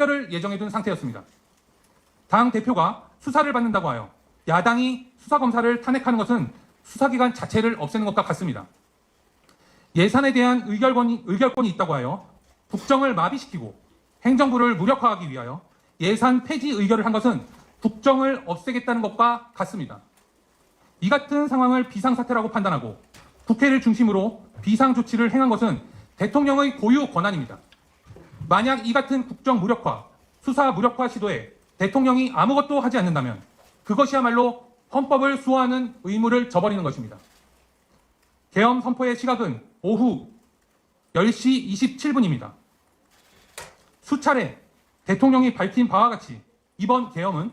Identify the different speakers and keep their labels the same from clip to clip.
Speaker 1: 를 예정해둔 상태였습니다. 당 대표가 수사를 받는다고 하여 야당이 수사검사를 탄핵하는 것은 수사기관 자체를 없애는 것과 같습니다. 예산에 대한 의결권이 있다고 하여 국정을 마비시키고 행정부를 무력화하기 위하여 예산 폐지 의결을 한 것은 국정을 없애겠다는 것과 같습니다. 이 같은 상황을 비상사태라고 판단하고 국회를 중심으로 비상조치를 행한 것은 대통령의 고유 권한입니다. 만약 이 같은 국정 무력화, 수사 무력화 시도에 대통령이 아무것도 하지 않는다면 그것이야말로 헌법을 수호하는 의무를 저버리는 것입니다. 계엄 선포의 시각은 오후 10시 27분입니다. 수차례 대통령이 밝힌 바와 같이 이번 계엄은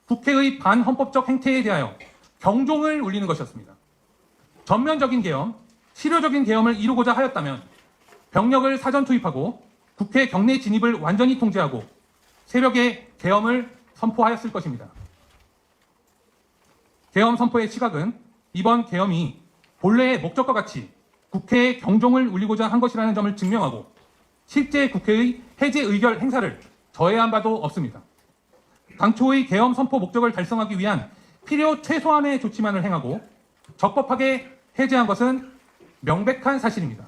Speaker 1: 국회의 반헌법적 행태에 대하여 경종을 울리는 것이었습니다. 전면적인 계엄, 실효적인 계엄을 이루고자 하였다면 병력을 사전 투입하고 국회 경내 진입을 완전히 통제하고 새벽에 계엄을 선포하였을 것입니다. 계엄 선포의 시각은 이번 계엄이 본래의 목적과 같이 국회의 경종을 울리고자 한 것이라는 점을 증명하고 실제 국회의 해제 의결 행사를 저해한 바도 없습니다. 당초의 계엄 선포 목적을 달성하기 위한 필요 최소한의 조치만을 행하고 적법하게 해제한 것은 명백한 사실입니다.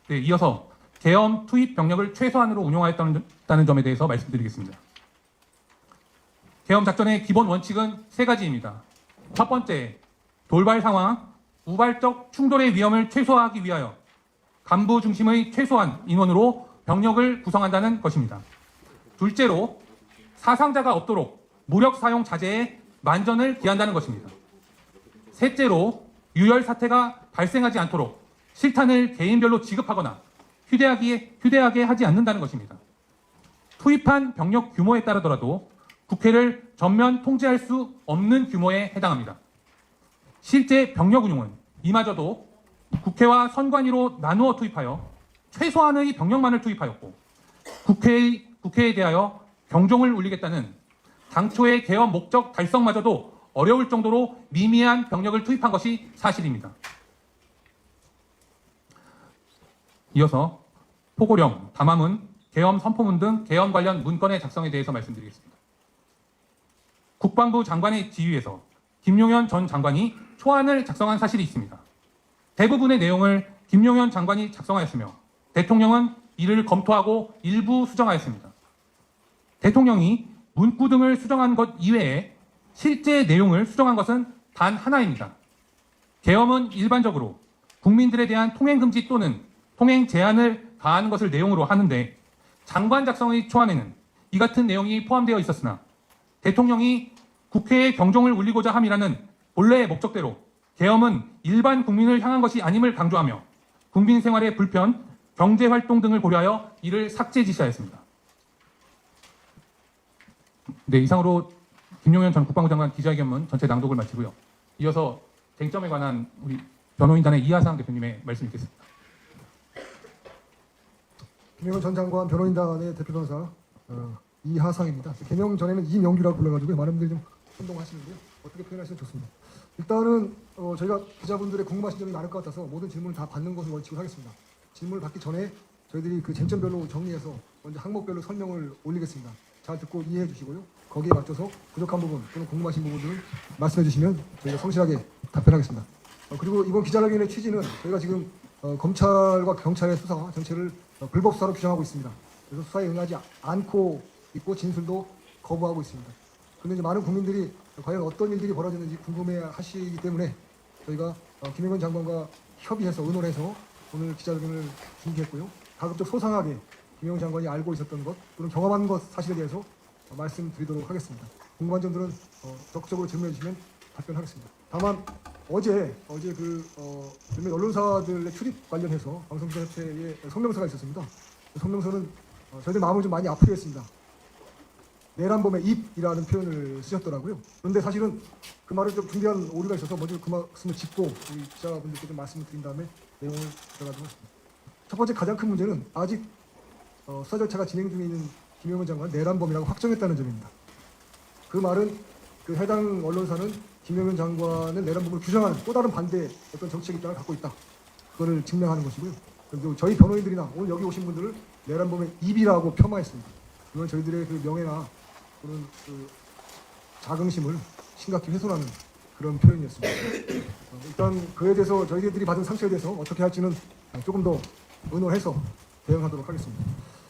Speaker 1: 네, 이어서 계엄 투입 병력을 최소한으로 운용하였다는 점에 대해서 말씀드리겠습니다. 계엄 작전의 기본 원칙은 세 가지입니다. 첫 번째, 돌발 상황, 우발적 충돌의 위험을 최소화하기 위하여 간부 중심의 최소한 인원으로 병력을 구성한다는 것입니다. 둘째로, 사상자가 없도록 무력 사용 자제에 만전을 기한다는 것입니다. 셋째로, 유혈 사태가 발생하지 않도록 실탄을 개인별로 지급하거나 휴대하게 하지 않는다는 것입니다. 투입한 병력 규모에 따르더라도 국회를 전면 통제할 수 없는 규모에 해당합니다. 실제 병력 운용은 이마저도 국회와 선관위로 나누어 투입하여 최소한의 병력만을 투입하였고 국회에 대하여 경종을 울리겠다는 당초의 계엄 목적 달성마저도 어려울 정도로 미미한 병력을 투입한 것이 사실입니다. 이어서 포고령, 담화문, 계엄 선포문 등 계엄 관련 문건의 작성에 대해서 말씀드리겠습니다. 국방부 장관의 지휘에서 김용현 전 장관이 초안을 작성한 사실이 있습니다. 대부분의 내용을 김용현 장관이 작성하였으며 대통령은 이를 검토하고 일부 수정하였습니다. 대통령이 문구 등을 수정한 것 이외에 실제 내용을 수정한 것은 단 하나입니다. 계엄은 일반적으로 국민들에 대한 통행금지 또는 통행 제한을 가하는 것을 내용으로 하는데 장관 작성의 초안에는 이 같은 내용이 포함되어 있었으나 대통령이 국회에 경종을 울리고자 함이라는 본래의 목적대로 계엄은 일반 국민을 향한 것이 아님을 강조하며 국민 생활의 불편, 경제활동 등을 고려하여 이를 삭제 지시하였습니다. 네, 이상으로 김용현 전 국방부 장관 기자회견문 전체 낭독을 마치고요. 이어서 쟁점에 관한 우리 변호인단의 이하상 대표님의 말씀 있겠습니다.
Speaker 2: 김용현 전 장관 변호인단의 대표 변호사 이하상입니다. 개명 전에는 이명규라고 불러가지고 많은 분들이 좀 혼동하시는데요. 어떻게 표현하시면 좋습니다. 일단은 저희가 기자분들의 궁금하신 점이 많을 것 같아서 모든 질문을 다 받는 것을 원칙으로 하겠습니다. 질문을 받기 전에 저희들이 그 쟁점별로 정리해서 먼저 항목별로 설명을 올리겠습니다. 잘 듣고 이해해 주시고요. 거기에 맞춰서 부족한 부분 또는 궁금하신 부분들을 말씀해 주시면 저희가 성실하게 답변하겠습니다. 그리고 이번 기자회견의 취지는 저희가 지금 검찰과 경찰의 수사 전체를 불법 수사로 규정하고 있습니다. 그래서 수사에 응하지 않고 있고 진술도 거부하고 있습니다. 그런데 이제 많은 국민들이 과연 어떤 일들이 벌어졌는지 궁금해하시기 때문에 저희가 김용현 장관과 협의해서 의논해서 오늘 기자회견을 준비했고요. 가급적 소상하게 김용현 장관이 알고 있었던 것 또는 경험한 것 사실에 대해서 말씀드리도록 하겠습니다. 궁금한 점들은 적극적으로 질문해 주시면 답변하겠습니다. 다만 어제 몇몇 언론사들의 출입 관련해서 방송기자협회의 성명서가 있었습니다. 그 성명서는 저희들 마음을 좀 많이 아프게 했습니다. 내란범의 입이라는 표현을 쓰셨더라고요. 그런데 사실은 그 말을 좀 준비한 오류가 있어서 먼저 그 말씀을 짚고 우리 기자분들께 좀 말씀을 드린 다음에 내용을 들어가도록 하겠습니다. 첫 번째 가장 큰 문제는 아직 수사 절차가 진행 중에 있는 김용현 장관을 내란범이라고 확정했다는 점입니다. 그 말은 그 해당 언론사는 김용현 장관을 내란범으로 규정하는 또 다른 반대의 어떤 정치적 입장을 갖고 있다. 그거를 증명하는 것이고요. 그리고 저희 변호인들이나 오늘 여기 오신 분들을 내란범의 입이라고 폄하했습니다. 이건 저희들의 그 명예나 그런 그 자긍심을 심각히 훼손하는 그런 표현이었습니다. 일단 그에 대해서 저희들이 받은 상처에 대해서 어떻게 할지는 조금 더 의논해서 대응하도록 하겠습니다.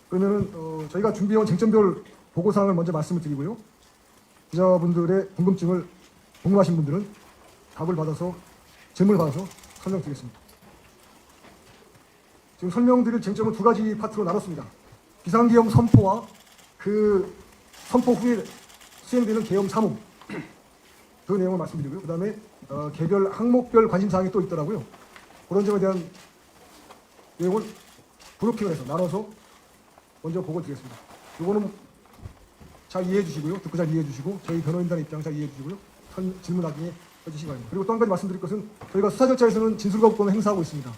Speaker 2: 그러면은 저희가 준비해온 쟁점별 보고사항을 먼저 말씀을 드리고요. 기자분들의 궁금하신 분들은 답을 받아서 질문을 받아서 설명드리겠습니다. 지금 설명드릴 쟁점은 두 가지 파트로 나눴습니다. 비상계엄 선포와 그 선포 후에 수행되는 계엄 사무 그 내용을 말씀드리고요. 그 다음에 개별 항목별 관심사항이 또 있더라고요. 그런 점에 대한 내용을 그룹핑을 해서 나눠서 먼저 보고 드리겠습니다. 이거는 잘 이해해 주시고요. 듣고 잘 이해해 주시고 저희 변호인단의 입장 잘 이해해 주시고요. 질문 나중에 해주시기 바랍니다. 그리고 또 한 가지 말씀드릴 것은 저희가 수사 절차에서는 진술거부권을 행사하고 있습니다.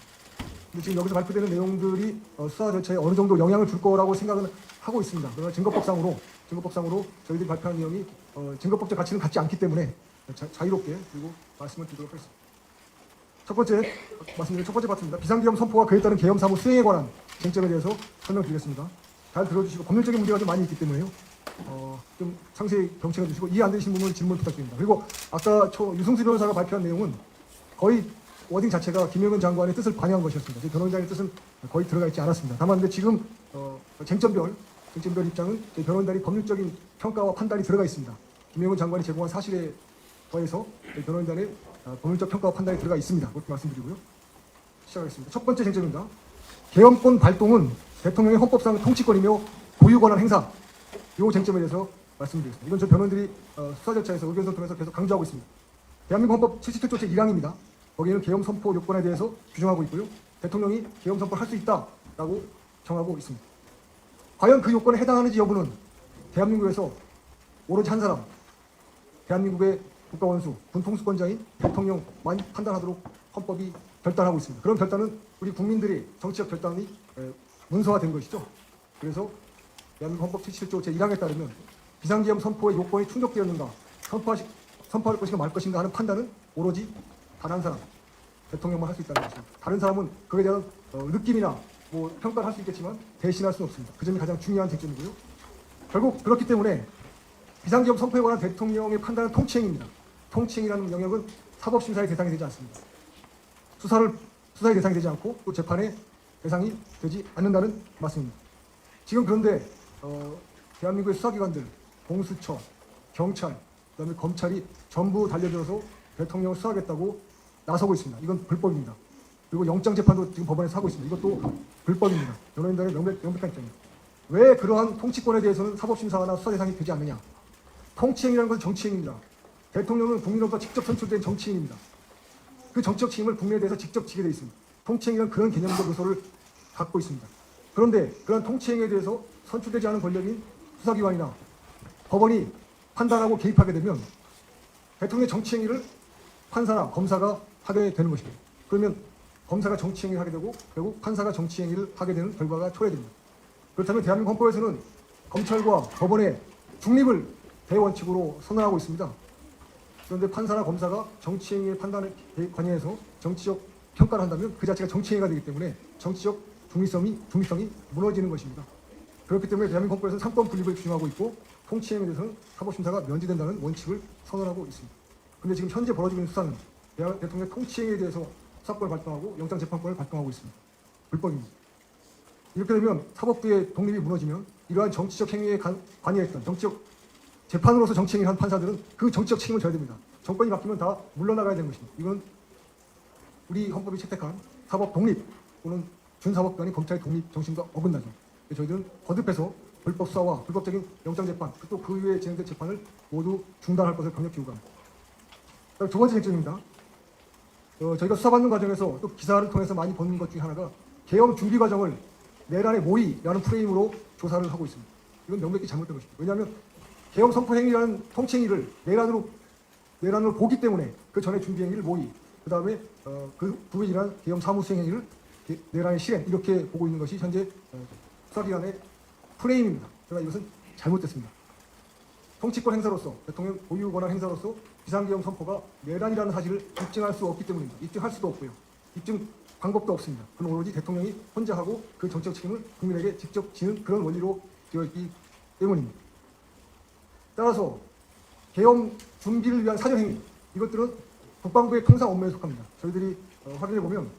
Speaker 2: 근데 지금 여기서 발표되는 내용들이 수사 절차에 어느 정도 영향을 줄 거라고 생각은 하고 있습니다. 그러나 증거법상으로 저희들이 발표한 내용이 증거법적 가치는 갖지 않기 때문에 자유롭게 그리고 말씀을 드리도록 하겠습니다. 첫 번째 파트입니다. 비상계엄 선포와 그에 따른 계엄 사무 수행에 관한 쟁점에 대해서 설명드리겠습니다. 잘 들어주시고 법률적인 문제가 좀 많이 있기 때문에요. 좀 상세히 경청해 주시고 이해 안 되시는 부분은 질문 부탁드립니다. 그리고 아까 유승수 변호사가 발표한 내용은 거의 워딩 자체가 김영은 장관의 뜻을 반영한 것이었습니다. 저희 변호인단의 뜻은 거의 들어가 있지 않았습니다. 다만 근데 지금 쟁점별 입장은 저희 변호인단이 법률적인 평가와 판단이 들어가 있습니다. 김영은 장관이 제공한 사실에 더해서 저희 변호인단의 법률적 평가와 판단이 들어가 있습니다. 그렇게 말씀드리고요. 시작하겠습니다. 첫 번째 쟁점입니다. 계엄권 발동은 대통령의 헌법상 통치권이며 고유 권한 행사. 이 쟁점에 대해서 말씀드리겠습니다. 이건 저 변호인들이 수사 절차에서 의견서 통해서 계속 강조하고 있습니다. 대한민국 헌법 77조 제1항입니다. 거기에는 계엄 선포 요건에 대해서 규정하고 있고요. 대통령이 계엄 선포를 할 수 있다라고 정하고 있습니다. 과연 그 요건에 해당하는지 여부는 대한민국에서 오로지 한 사람, 대한민국의 국가원수, 군통수권자인 대통령만 판단하도록 헌법이 결단하고 있습니다. 그런 결단은 우리 국민들의 정치적 결단이 문서화된 것이죠. 그래서 대한민국 헌법 77조 제1항에 따르면 비상계엄 선포의 요건이 충족되었는가, 선포할 것인가 말 것인가 하는 판단은 오로지 단 한 사람, 대통령만 할 수 있다는 것입니다. 다른 사람은 그에 대한 느낌이나 평가를 할 수 있겠지만 대신할 수는 없습니다. 그 점이 가장 중요한 쟁점이고요. 결국 그렇기 때문에 비상계엄 선포에 관한 대통령의 판단은 통치행위입니다. 통치행위라는 영역은 사법심사의 대상이 되지 않습니다. 수사의 대상이 되지 않고 또 재판의 대상이 되지 않는다는 말씀입니다. 지금 그런데 대한민국의 수사기관들, 공수처, 경찰, 그다음에 검찰이 전부 달려들어서 대통령을 수사하겠다고 나서고 있습니다. 이건 불법입니다. 그리고 영장재판도 지금 법원에서 하고 있습니다. 이것도 불법입니다. 변호인단의 명백한 입장입니다. 왜 그러한 통치권에 대해서는 사법심사나 수사 대상이 되지 않느냐? 통치행위라는 것은 정치행위입니다. 대통령은 국민으로부터 직접 선출된 정치인입니다. 그 정치적 책임을 국민에 대해서 직접 지게 되어 있습니다. 통치행위는 그런 개념적 요소를 갖고 있습니다. 그런데 그런 통치행위에 대해서 선출되지 않은 권력인 수사기관이나 법원이 판단하고 개입하게 되면 대통령의 정치행위를 판사나 검사가 하게 되는 것입니다. 그러면 검사가 정치행위를 하게 되고 결국 판사가 정치행위를 하게 되는 결과가 초래됩니다. 그렇다면 대한민국 헌법에서는 검찰과 법원의 중립을 대원칙으로 선언하고 있습니다. 그런데 판사나 검사가 정치행위의 판단에 관여해서 정치적 평가를 한다면 그 자체가 정치행위가 되기 때문에 정치적 중립성이 무너지는 것입니다. 그렇기 때문에 대한민국 헌법에서는 상권 분립을 규정하고 있고 통치행위에 대해서는 사법심사가 면제된다는 원칙을 선언하고 있습니다. 그런데 지금 현재 벌어지고 있는 수사는 대통령의 통치행위에 대해서 수사권을 발동하고 영장재판권을 발동하고 있습니다. 불법입니다. 이렇게 되면 사법부의 독립이 무너지면 이러한 정치적 행위에 관여했던 정치적 재판으로서 정치행위를 한 판사들은 그 정치적 책임을 져야 됩니다. 정권이 바뀌면 다 물러나가야 되는 것입니다. 이건 우리 헌법이 채택한 사법 독립 또는 준사법관이 검찰의 독립 정신과 어긋나죠. 저희들은 거듭해서 불법 수사와 불법적인 영장재판 또 그 이후에 진행된 재판을 모두 중단할 것을 강력히 요구합니다. 두 번째 쟁점입니다. 저희가 수사받는 과정에서 또 기사를 통해서 많이 보는 것 중에 하나가 계엄 준비 과정을 내란의 모의라는 프레임으로 조사를 하고 있습니다. 이건 명백히 잘못된 것입니다. 왜냐하면 계엄 선포 행위라는 통치행위를 내란으로 보기 때문에 그 전에 준비 행위를 모의, 그 다음에 그 부분이란 계엄 사무 수행 행위를 내란의 실행 이렇게 보고 있는 것이 현재 수사기관의 프레임입니다. 제가 이것은 잘못됐습니다. 통치권 행사로서 대통령 고유 권한 행사로서 비상계엄 선포가 내란이라는 사실을 입증할 수 없기 때문입니다. 입증할 수도 없고요. 입증 방법도 없습니다. 그건 오로지 대통령이 혼자 하고 그 정책 책임을 국민에게 직접 지는 그런 원리로 되어 있기 때문입니다. 따라서 계엄 준비를 위한 사전행위, 이것들은 국방부의 통상 업무에 속합니다. 저희들이 확인해 보면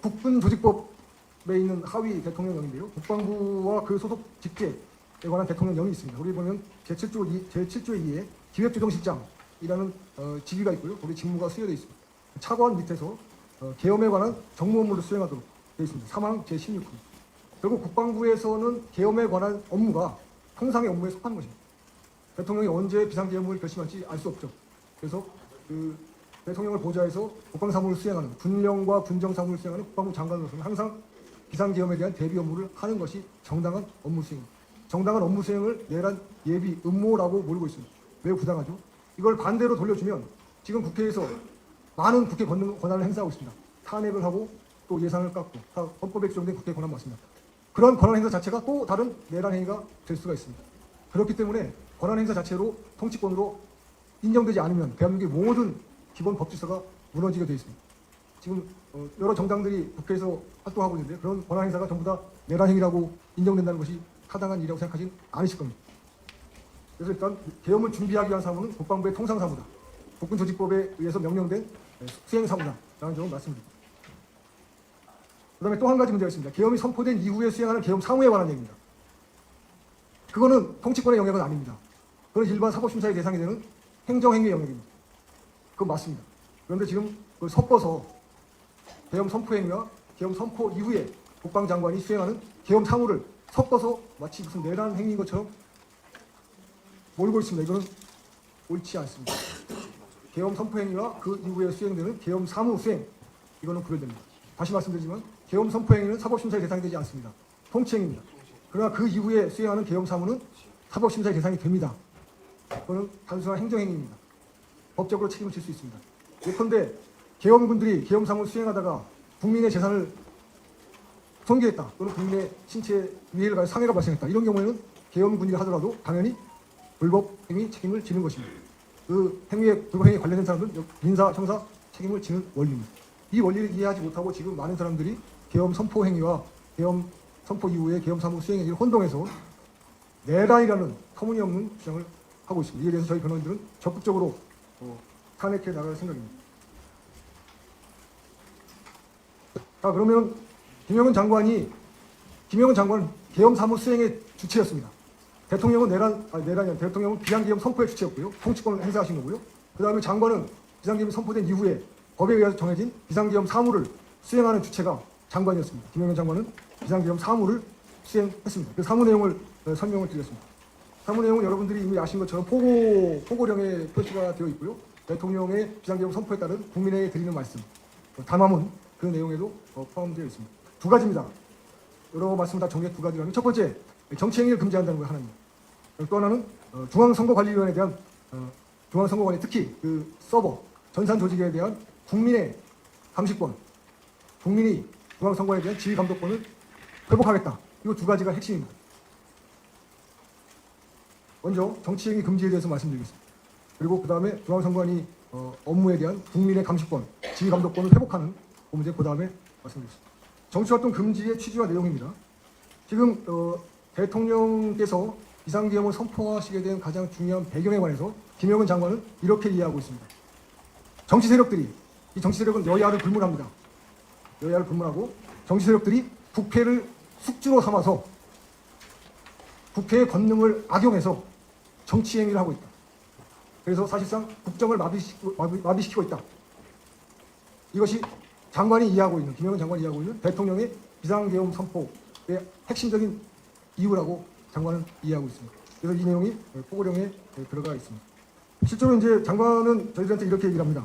Speaker 2: 국군 조직법에 있는 하위 대통령령인데요. 국방부와 그 소속 직제에 관한 대통령령이 있습니다. 거기 보면 제7조 2에 기획조정실장이라는 직위가 있고요. 거기 직무가 수여되어 있습니다. 차관 밑에서 계엄에 관한 정무 업무를 수행하도록 되어 있습니다. 사망 제16호. 결국 국방부에서는 계엄에 관한 업무가 통상의 업무에 속하는 것입니다. 대통령이 언제 비상계엄을 결심할지 알 수 없죠. 그래서 그 대통령을 보좌해서 국방사무를 수행하는, 군령과 군정사무를 수행하는 국방부 장관으로서는 항상 비상계엄에 대한 대비 업무를 하는 것이 정당한 업무 수행입니다. 정당한 업무 수행을 내란 예비 음모라고 몰고 있습니다. 매우 부당하죠. 이걸 반대로 돌려주면 지금 국회에서 많은 국회 권한을 행사하고 있습니다. 탄핵을 하고 또 예산을 깎고 다 헌법에 규정된 국회 권한 맞습니다. 그런 권한 행사 자체가 또 다른 내란 행위가 될 수가 있습니다. 그렇기 때문에 권한 행사 자체로 통치권으로 인정되지 않으면 대한민국의 모든 기본 법 질서가 무너지게 되어 있습니다. 지금 여러 정당들이 국회에서 활동하고 있는데 그런 권한 행사가 전부 다 내란 행위라고 인정된다는 것이 타당한 일이라고 생각하진 않으실 겁니다. 그래서 일단 계엄을 준비하기 위한 사무는 국방부의 통상사무다. 국군조직법에 의해서 명령된 수행사무다라는 점을 말씀드립니다. 그 다음에 또 한 가지 문제가 있습니다. 계엄이 선포된 이후에 수행하는 계엄 사무에 관한 얘기입니다. 그거는 통치권의 영역은 아닙니다. 그건 일반 사법심사의 대상이 되는 행정행위 영역입니다. 그건 맞습니다. 그런데 지금 그걸 섞어서 계엄 선포 행위와 계엄 선포 이후에 국방장관이 수행하는 계엄 사무를 섞어서 마치 무슨 내란 행위인 것처럼 몰고 있습니다. 이거는 옳지 않습니다. 계엄 선포 행위와 그 이후에 수행되는 계엄 사무 수행, 이거는 구별됩니다. 다시 말씀드리지만 계엄 선포 행위는 사법심사의 대상이 되지 않습니다. 통치행위입니다. 그러나 그 이후에 수행하는 계엄 사무는 사법심사의 대상이 됩니다. 그거는 단순한 행정행위입니다. 법적으로 책임을 질 수 있습니다. 예컨대 계엄군들이 계엄 사무를 수행하다가 국민의 재산을 손괴했다, 또는 국민의 신체 위해를 가해 상해가 발생했다, 이런 경우에는 계엄군이 하더라도 당연히 불법 행위 책임을 지는 것입니다. 그 행위에 불법 행위에 관련된 사람들은 민사, 형사 책임을 지는 원리입니다. 이 원리를 이해하지 못하고 지금 많은 사람들이 계엄 선포 행위와 계엄 선포 이후에 계엄 사무 수행 행위를 혼동해서 내란이라는 터무니없는 주장을 하고 있습니다. 이에 대해서 저희 변호인들은 적극적으로 탄핵해 나갈 생각입니다. 자, 그러면 김영은 장관은 계엄 사무 수행의 주체였습니다. 대통령은 대통령은 비상계엄 선포의 주체였고요. 통치권을 행사하신 거고요. 그 다음에 장관은 비상계엄이 선포된 이후에 법에 의해서 정해진 비상계엄 사무를 수행하는 주체가 장관이었습니다. 김영은 장관은 비상계엄 사무를 수행했습니다. 그 사무 내용을 설명을 드리겠습니다. 사무 내용은 여러분들이 이미 아신 것처럼 포고령에 표시가 되어 있고요. 대통령의 비상계엄 선포에 따른 국민에게 드리는 말씀, 담화문, 그 내용에도 포함되어 있습니다. 두 가지입니다. 여러 말씀을 다 정리해 두 가지라면, 첫 번째, 정치행위를 금지한다는 거 하나입니다. 또 하나는 중앙선거관리위원회에 대한 중앙선거관리, 특히 그 서버, 전산 조직에 대한 국민의 감시권, 국민이 중앙선거에 대한 지휘감독권을 회복하겠다. 이 두 가지가 핵심입니다. 먼저 정치행위 금지에 대해서 말씀드리겠습니다. 그리고 그 다음에 중앙선관위 업무에 대한 국민의 감시권, 지휘감독권을 회복하는 그 문제, 그 다음에 말씀드리겠습니다. 정치활동 금지의 취지와 내용입니다. 지금 대통령께서 비상계엄을 선포하시게 된 가장 중요한 배경에 관해서 김영은 장관은 이렇게 이해하고 있습니다. 정치 세력들이, 이 정치 세력은 여야를 불문합니다. 여야를 불문하고 정치 세력들이 국회를 숙주로 삼아서 국회의 권능을 악용해서 정치 행위를 하고 있다. 그래서 사실상 국정을 마비시키고 있다. 이것이 장관이 이해하고 있는, 김영은 장관이 이해하고 있는 대통령의 비상계엄 선포의 핵심적인 이유라고 장관은 이해하고 있습니다. 그래서 이 내용이 포고령에 들어가 있습니다. 실제로 이제 장관은 저희들한테 이렇게 얘기를 합니다.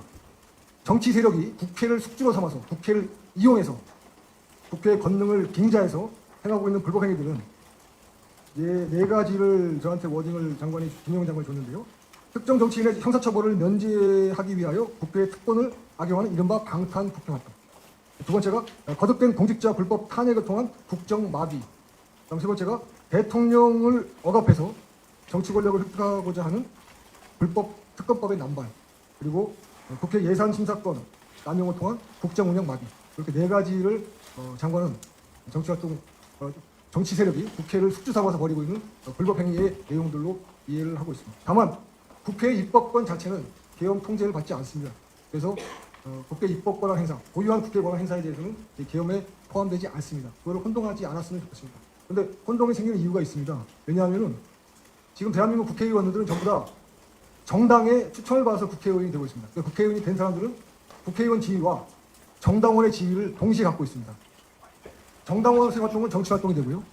Speaker 2: 정치 세력이 국회를 숙주로 삼아서, 국회를 이용해서, 국회의 권능을 빙자해서 행하고 있는 불법 행위들은 네 가지를 저한테 워딩을 김영은 장관이 줬는데요. 특정 정치인의 형사처벌을 면제하기 위하여 국회의 특권을 악용하는 이른바 방탄 국회활동. 두 번째가 거듭된 공직자 불법 탄핵을 통한 국정 마비. 다음 세 번째가 대통령을 억압해서 정치 권력을 획득하고자 하는 불법 특검법의 남발. 그리고 국회 예산 심사권 남용을 통한 국정 운영 마비. 이렇게 네 가지를 장관은 정치활동 정치 세력이 국회를 숙주 삼아서 벌이고 있는 불법 행위의 내용들로 이해를 하고 있습니다. 다만 국회의 입법권 자체는 계엄 통제를 받지 않습니다. 그래서 국회 입법 권한 행사, 고유한 국회 권한 행사에 대해서는 이 계엄에 포함되지 않습니다. 그거를 혼동하지 않았으면 좋겠습니다. 그런데 혼동이 생기는 이유가 있습니다. 왜냐하면은 지금 대한민국 국회의원들은 전부 다 정당의 추천을 받아서 국회의원이 되고 있습니다. 그러니까 국회의원이 된 사람들은 국회의원 지위와 정당원의 지위를 동시에 갖고 있습니다. 정당원으로서의 활동은 정치활동이 되고요.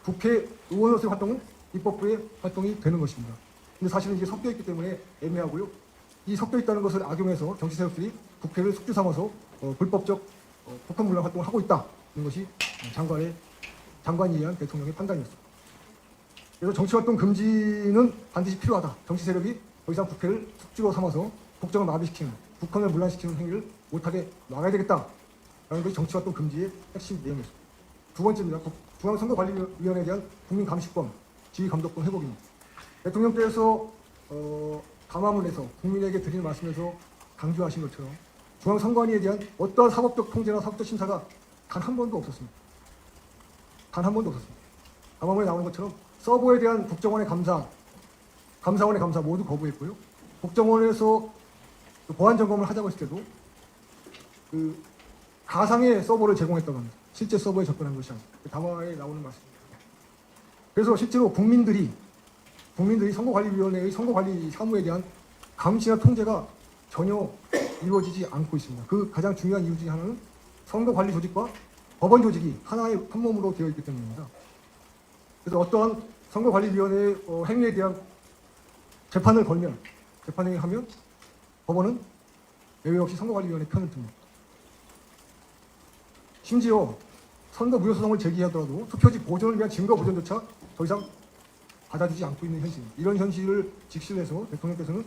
Speaker 2: 국회의원으로서의 활동은 입법부의 활동이 되는 것입니다. 근데 사실은 이게 섞여 있기 때문에 애매하고요. 이 섞여 있다는 것을 악용해서 정치 세력들이 국회를 숙주 삼아서 불법적 국헌문란 활동을 하고 있다는 것이 장관에 의한 대통령의 판단이었습니다. 그래서 정치활동 금지는 반드시 필요하다. 정치 세력이 더 이상 국회를 숙주로 삼아서 국정을 마비시키는, 국헌을 문란시키는 행위를 못하게 막아야 되겠다라는 것이 정치활동 금지의 핵심 내용이었습니다. 두 번째입니다. 중앙선거관리위원회에 대한 국민감시권, 지휘감독권 회복입니다. 대통령께서 담화문에서 국민에게 드리는 말씀에서 강조하신 것처럼 중앙선관위에 대한 어떠한 사법적 통제나 사법적 심사가 단 한 번도 없었습니다. 단 한 번도 없었습니다. 담화문에 나오는 것처럼 서버에 대한 국정원의 감사, 감사원의 감사 모두 거부했고요. 국정원에서 보안 점검을 하자고 했을 때도 가상의 서버를 제공했다고 합니다. 실제 서버에 접근한 것이 아니고 담화에 나오는 말씀입니다. 그래서 실제로 국민들이 선거관리위원회의 선거관리 사무에 대한 감시나 통제가 전혀 이루어지지 않고 있습니다. 그 가장 중요한 이유 중에 하나는 선거관리 조직과 법원 조직이 하나의 한 몸으로 되어 있기 때문입니다. 그래서 어떠한 선거관리위원회의 행위에 대한 재판을 하면 법원은 예외 없이 선거관리위원회 편을 듭니다. 심지어 선거 무효소송을 제기하더라도 투표지 보존을 위한 증거 보존조차 더 이상 받아주지 않고 있는 현실입니다. 이런 현실을 직시해서 대통령께서는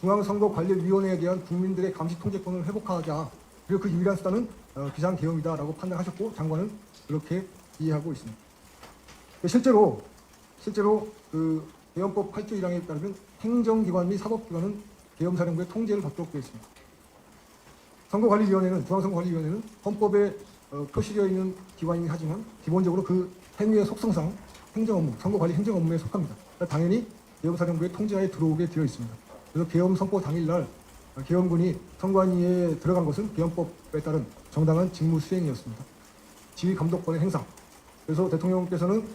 Speaker 2: 중앙선거관리위원회에 대한 국민들의 감시 통제권을 회복하자. 그리고 그 유일한 수단은 비상계엄이다라고 판단하셨고 장관은 그렇게 이해하고 있습니다. 실제로 그 계엄법 8조 1항에 따르면 행정기관 및 사법기관은 계엄사령부의 통제를 받도록 되어 있습니다. 중앙선거관리위원회는 헌법에 표시되어 있는 기관이긴 하지만 기본적으로 그 행위의 속성상 행정업무, 선거관리 행정업무에 속합니다. 당연히 계엄사령부의 통제하에 들어오게 되어 있습니다. 그래서 계엄 선포 당일날 계엄군이 선관위에 들어간 것은 계엄법에 따른 정당한 직무 수행이었습니다. 지휘감독권의 행사. 그래서 대통령께서는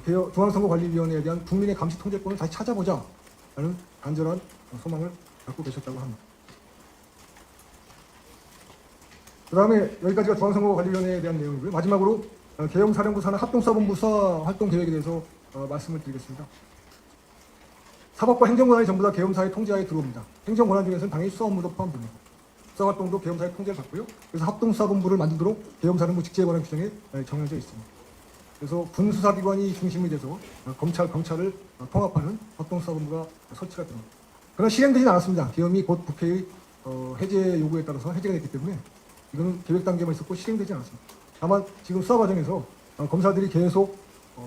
Speaker 2: 중앙선거관리위원회에 대한 국민의 감시 통제권을 다시 찾아보자라는 간절한 소망을 갖고 계셨다고 합니다. 그 다음에 여기까지가 중앙선거관리위원회에 대한 내용이고요. 마지막으로 계엄사령부 산하 합동수사본부 수사 활동 계획에 대해서 말씀을 드리겠습니다. 사법과 행정권한이 전부 다 계엄사의 통제하에 들어옵니다. 행정권한 중에서는 당연히 수사 업무도 포함됩니다. 수사활동도 계엄사의 통제를 받고요. 그래서 합동수사본부를 만들도록 계엄사령부 직제관한 규정에 정해져 있습니다. 그래서 군수사기관이 중심이 돼서 검찰을 통합하는 합동수사본부가 설치가 됩니다. 그러나 실행되지는 않았습니다. 계엄이 곧 국회의 해제 요구에 따라서 해제가 됐기 때문에 이거는 계획 단계만 있었고 실행되지 않았습니다. 다만 지금 수사 과정에서 검사들이 계속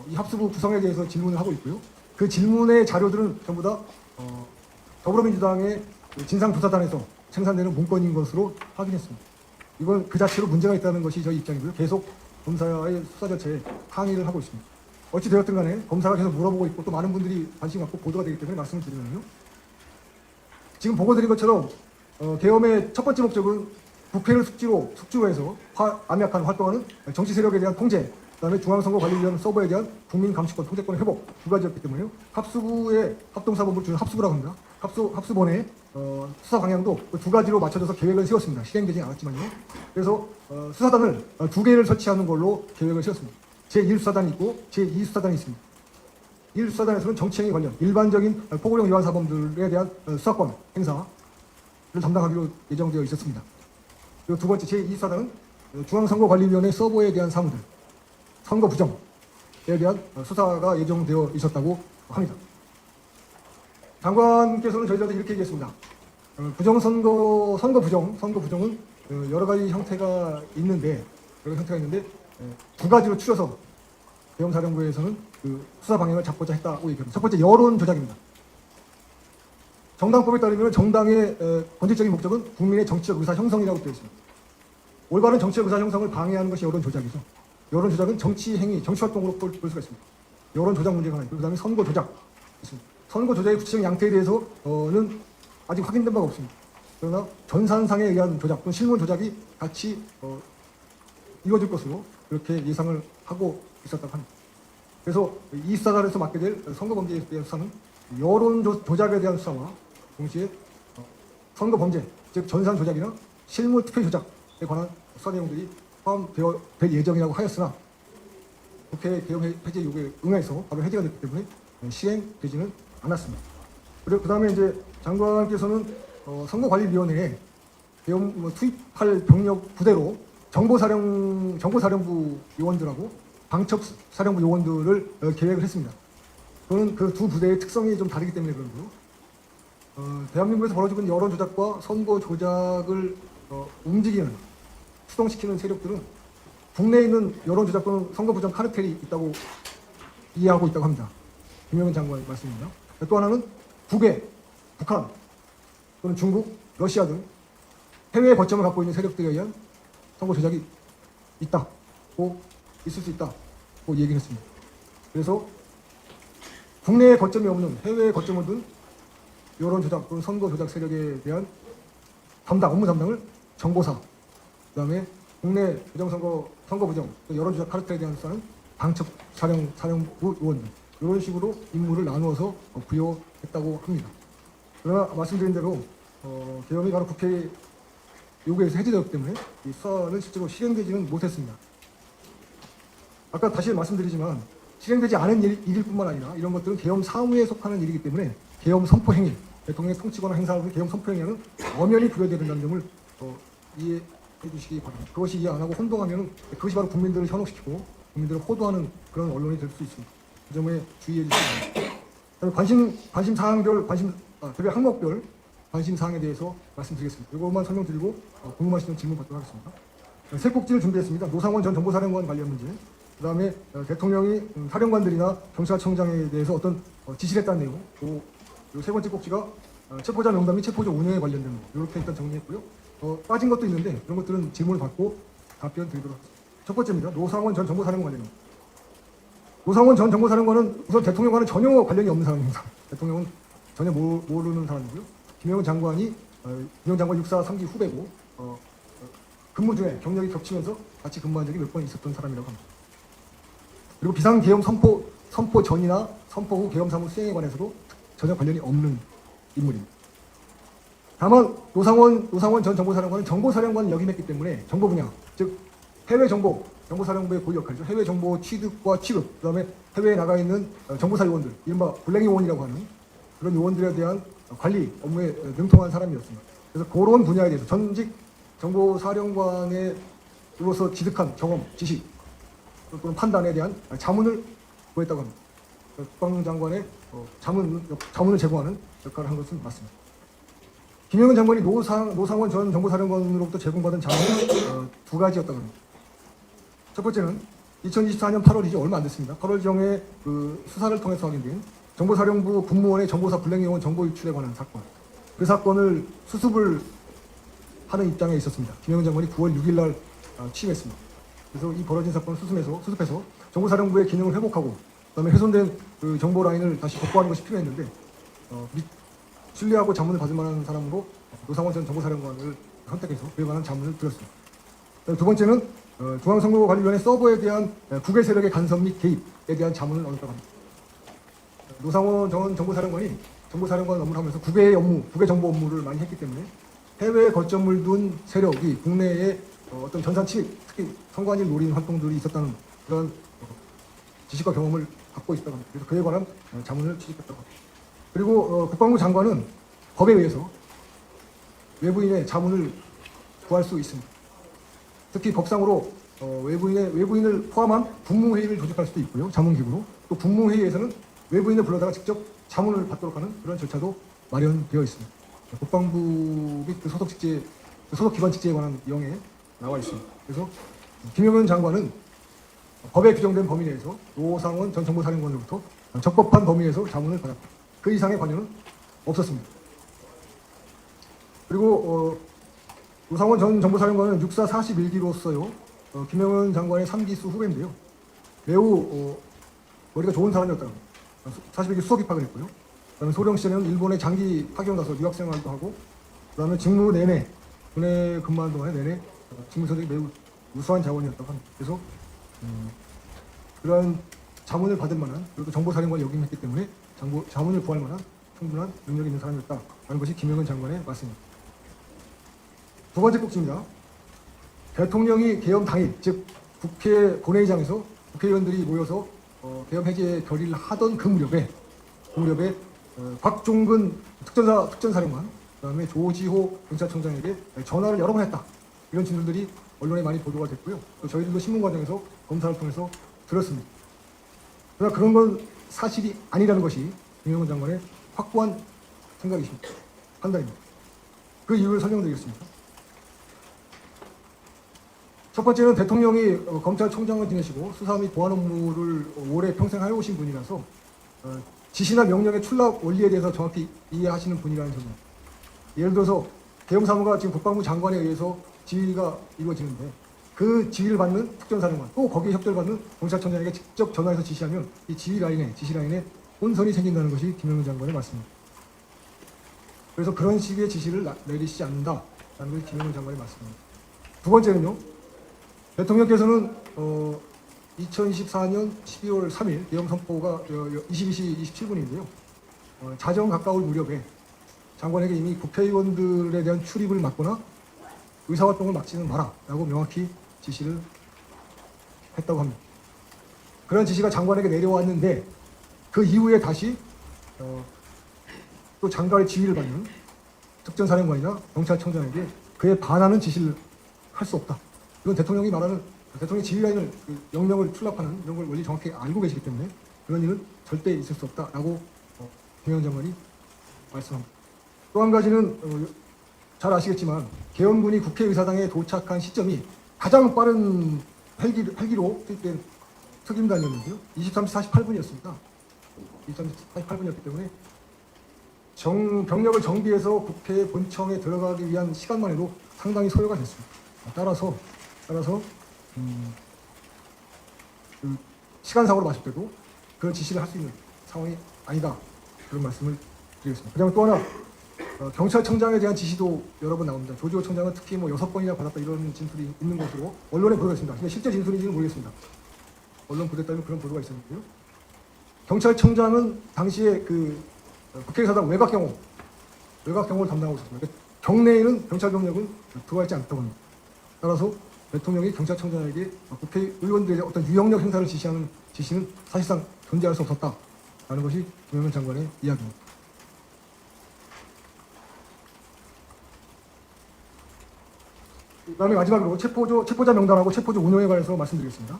Speaker 2: 이 합수부 구성에 대해서 질문을 하고 있고요. 그 질문의 자료들은 전부 다 더불어민주당의 진상조사단에서 생산되는 문건인 것으로 확인했습니다. 이건 그 자체로 문제가 있다는 것이 저희 입장이고요. 계속 검사의 수사 절차에 항의를 하고 있습니다. 어찌 되었든 간에 검사가 계속 물어보고 있고 또 많은 분들이 관심 갖고 보도가 되기 때문에 말씀을 드리면요. 지금 보고 드린 것처럼 계엄의 첫 번째 목적은 국회를 숙주로 해서 암약한 활동하는 정치 세력에 대한 통제, 그다음에 중앙선거관리위원 서버에 대한 국민감시권, 통제권 회복 두 가지였기 때문에요. 합수부의 합동사본부를 주는 합수부라고 합니다. 합수본의 수사 방향도 두 가지로 맞춰져서 계획을 세웠습니다. 실행되지 않았지만요. 그래서 수사단을 두 개를 설치하는 걸로 계획을 세웠습니다. 제1수사단이 있고 제2수사단이 있습니다. 1수사단에서는 정치행위 관련 일반적인 포고령 위반 사범들에 대한 수사권 행사를 담당하기로 예정되어 있었습니다. 그리고 두 번째 제2수사단은 중앙선거관리위원회 서버에 대한 사무들, 선거 부정에 대한 수사가 예정되어 있었다고 합니다. 장관께서는 저희들한테 이렇게 얘기했습니다. 선거 부정은 여러 가지 형태가 있는데 두 가지로 추려서 계엄사령부에서는 그 수사 방향을 잡고자 했다고 얘기합니다. 첫 번째 여론 조작입니다. 정당법에 따르면 정당의 본질적인 목적은 국민의 정치적 의사 형성이라고 되어 있습니다. 올바른 정치적 의사 형성을 방해하는 것이 여론 조작이죠. 여론 조작은 정치 행위, 정치 활동으로 볼 수가 있습니다. 여론 조작 문제가 하나 있고, 그다음에 선거 조작 있습니다. 선거 조작의 구체적인 양태에 대해서는 아직 확인된 바가 없습니다. 그러나 전산상에 의한 조작 또는 실문 조작이 같이 이루어질 것으로 그렇게 예상을 하고 있었다고 합니다. 그래서 이 수사단에서 맡게 될 선거범죄에 대한 수사는 여론 조작에 대한 수사와 동시에 선거 범죄, 즉 전산 조작이나 실무 투표 조작에 관한 수사 내용들이 포함되어 될 예정이라고 하였으나 국회 개혁 해제 요구에 응해서 바로 해제가 됐기 때문에 시행되지는 않았습니다. 그리고 그 다음에 이제 장관께서는 선거관리위원회에 투입할 병력 부대로 정보사령부 요원들하고 방첩사령부 요원들을 계획을 했습니다. 저는 그 두 부대의 특성이 좀 다르기 때문에 그런데요. 대한민국에서 벌어지고 있는 여론 조작과 선거 조작을 움직이는, 추동시키는 세력들은 국내에 있는 여론 조작 또는 선거 부정 카르텔이 있다고 이해하고 있다고 합니다. 김영은 장관의 말씀입니다. 또 하나는 북한 또는 중국, 러시아 등 해외 거점을 갖고 있는 세력들에 의한 선거 조작이 있다고 있을 수 있다고 얘기를 했습니다. 그래서 국내에 거점이 없는 해외에 거점을 둔 여론 조작 또는 선거 조작 세력에 대한 업무 담당을 정보사, 그다음에 국내 선거 부정, 여론 조작 카르텔에 대한 수사는 방첩 사령부 요원들, 이런 식으로 임무를 나누어서 부여했다고 합니다. 그러나 말씀드린 대로 계엄이 바로 국회 요구에서 해제되었기 때문에 이 수사는 실제로 실행되지는 못했습니다. 아까 다시 말씀드리지만 실행되지 않은 일일 뿐만 아니라 이런 것들은 계엄 사무에 속하는 일이기 때문에 계엄 선포 행위, 대통령의 통치거나 행사하는 계엄 선포 행위는 엄연히 구별되야 된다는 점을 이해해 주시기 바랍니다. 그것이 이해 안 하고 혼동하면 그것이 바로 국민들을 현혹시키고 국민들을 호도하는 그런 언론이 될 수 있습니다. 그 점에 주의해 주시기 바랍니다. 관심 사항별, 특히 항목별 관심 사항에 대해서 말씀드리겠습니다. 이것만 설명드리고 궁금하시면 질문 받도록 하겠습니다. 세 꼭지를 준비했습니다. 노상원 전 정보사령관 관련 문제, 그 다음에 대통령이 사령관들이나 경찰청장에 대해서 어떤 지시를 했다는 내용, 또 세 번째 꼭지가 체포자 명단 및 체포자 운영에 관련된 거, 이렇게 일단 정리했고요. 빠진 것도 있는데 그런 것들은 질문을 받고 답변 드리도록 하겠습니다. 첫 번째입니다. 노상원 전 정보사령관 관련입니다. 노상원 전 정보사령관은 우선 대통령과는 전혀 관련이 없는 사람입니다. 대통령은 전혀 모르는 사람이고요. 김영은 장관이 김영은 장관 육사 3기 후배고 근무 중에 경력이 겹치면서 같이 근무한 적이 몇 번 있었던 사람이라고 합니다. 그리고 비상계엄 선포 전이나 선포 후 계엄 사무 수행에 관해서도 전혀 관련이 없는 인물입니다. 다만 노상원 전 정보사령관은 정보사령관을 역임했기 때문에 정보 분야, 즉 해외 정보사령부의 고유 역할이죠. 해외 정보 취득과 취급, 그다음에 해외에 나가 있는 정보사 요원들, 이른바 블랙 요원이라고 하는 그런 요원들에 대한 관리 업무에 능통한 사람이었습니다. 그래서 그런 분야에 대해서 전직 정보사령관으로서 지득한 경험, 지식 또는 판단에 대한 자문을 구했다고 합니다. 국방장관의 자문을 제공하는 역할을 한 것은 맞습니다. 김영은 장관이 노상원 전 정보사령관으로부터 제공받은 자문은 두 가지였다고 합니다. 첫 번째는 2024년 8월이죠. 얼마 안 됐습니다. 8월경에 수사를 통해서 확인된 정보사령부 군무원의 정보사 블랙요원 정보 유출에 관한 사건. 그 사건을 수습을 하는 입장에 있었습니다. 김영은 장관이 9월 6일 날 취임했습니다. 그래서 이 벌어진 사건을 수습해서 정보사령부의 기능을 회복하고 그다음에 훼손된 그 정보 라인을 다시 복구하는 것이 필요했는데 신뢰하고 자문을 받을 만한 사람으로 노상원 전 정보사령관을 선택해서 그에 관한 자문을 드렸습니다. 두 번째는 중앙선거관리위원회 서버에 대한 국외 세력의 간섭 및 개입에 대한 자문을 얻었다고 합니다. 노상원 전 정보사령관이 정보사령관 업무를 하면서 국외 정보 업무를 많이 했기 때문에 해외에 거점을 둔 세력이 국내에 어떤 전산 침입, 특히 선관위를 노리는 활동들이 있었다는 그런 지식과 경험을 갖고 있다고 합니다. 그래서 그에 관한 자문을 취직했다고 합니다. 그리고 국방부 장관은 법에 의해서 외부인의 자문을 구할 수 있습니다. 특히 법상으로 외부인을 포함한 국무회의를 조직할 수도 있고요. 자문기구로. 또 국무회의에서는 외부인을 불러다가 직접 자문을 받도록 하는 그런 절차도 마련되어 있습니다. 국방부 및 그 소속기관 직제에 관한 영에 나와 있습니다. 그래서 김영은 장관은 법에 규정된 범위 내에서 노상원 전 정보사령관으로부터 적법한 범위 내에서 자문을 받았다. 그 이상의 관여는 없었습니다. 그리고 노상원 전 정보사령관은 육사 41기로서요. 김영은 장관의 3기수 후배인데요. 매우 머리가 좋은 사람이었다고. 41기 수석 입학을 했고요. 그다음에 소령 시절에는 일본에 장기 파견 가서 유학 생활도 하고, 그다음에 직무 내내 군에 근무한 동안에 내내 직무 성적이 매우 우수한 자원이었다고 합니다. 그래서 그러한 자문을 받을 만한, 그리고 정보사령관이 역임했기 때문에 자문을 구할 만한 충분한 능력이 있는 사람이었다라는 것이 김영은 장관의 말씀입니다. 두 번째 꼭지입니다. 대통령이 계엄 당일, 즉 국회 본회의장에서 국회의원들이 모여서 계엄 해제 결의를 하던 그 무렵에 곽종근 특전사령관, 그다음에 조지호 경찰청장에게 전화를 여러 번 했다. 이런 진술들이 언론에 많이 보도가 됐고요. 또 저희들도 신문 과정에서 검사를 통해서 들었습니다. 그러나 그런 건 사실이 아니라는 것이 김영은 장관의 확고한 생각이십니다. 판단입니다. 그 이유를 설명드리겠습니다. 첫 번째는 대통령이 검찰총장을 지내시고 수사 및 보안 업무를 오래 평생 해오신 분이라서 지시나 명령의 출납 원리에 대해서 정확히 이해하시는 분이라는 점입니다. 예를 들어서 계엄사무가 지금 국방부 장관에 의해서 지휘가 이루어지는데, 그 지휘를 받는 특전사령관, 또 거기에 협조를 받는 경찰청장에게 직접 전화해서 지시하면 이 지시 라인에 혼선이 생긴다는 것이 김영은 장관의 말씀입니다. 그래서 그런 식의 지시를 내리시지 않는다라는 것이 김영은 장관의 말씀입니다. 두 번째는요, 대통령께서는 2024년 12월 3일 계엄 선포가 22시 27분인데요. 자정 가까울 무렵에 장관에게 이미 국회의원들에 대한 출입을 막거나 의사활동을 막지는 마라라고 명확히 지시를 했다고 합니다. 그런 지시가 장관에게 내려왔는데, 그 이후에 다시 또 장관의 지휘를 받는 특전사령관이나 경찰청장에게 그에 반하는 지시를 할 수 없다. 이건 대통령이 말하는 대통령의 지휘라인을, 명령을 출납하는 이런 걸 원리 정확히 알고 계시기 때문에 그런 일은 절대 있을 수 없다라고 김영은 장관이 말씀합니다. 또 한 가지는 잘 아시겠지만 계엄군이 국회의사당에 도착한 시점이 가장 빠른 헬기로 투입된 특임단이었는데요. 23시 48분이었습니다. 23시 48분이었기 때문에 병력을 정비해서 국회 본청에 들어가기 위한 시간만 해도 상당히 소요가 됐습니다. 따라서 그 시간상으로 봤을 때도 그런 지시를 할 수 있는 상황이 아니다, 그런 말씀을 드리겠습니다. 그다음에 또 하나, 경찰청장에 대한 지시도 여러 번 나옵니다. 조지호 청장은 특히 6번이나 받았다, 이런 진술이 있는 것으로 언론에 보도가 있습니다. 근데 실제 진술인지는 모르겠습니다. 언론 보도에 따르면 그런 보도가 있었는데요. 경찰청장은 당시에 그 국회의사당 외곽 경호를 담당하고 있었습니다. 경내에는 경찰 병력은 들어와 있지 않다고 합니다. 따라서 대통령이 경찰청장에게 국회의원들의 어떤 유영력 행사를 지시하는 지시는 사실상 존재할 수 없었다라는 것이 김영은 장관의 이야기입니다. 그다음에 마지막으로 체포자 명단하고 체포조 운영에 관해서 말씀드리겠습니다.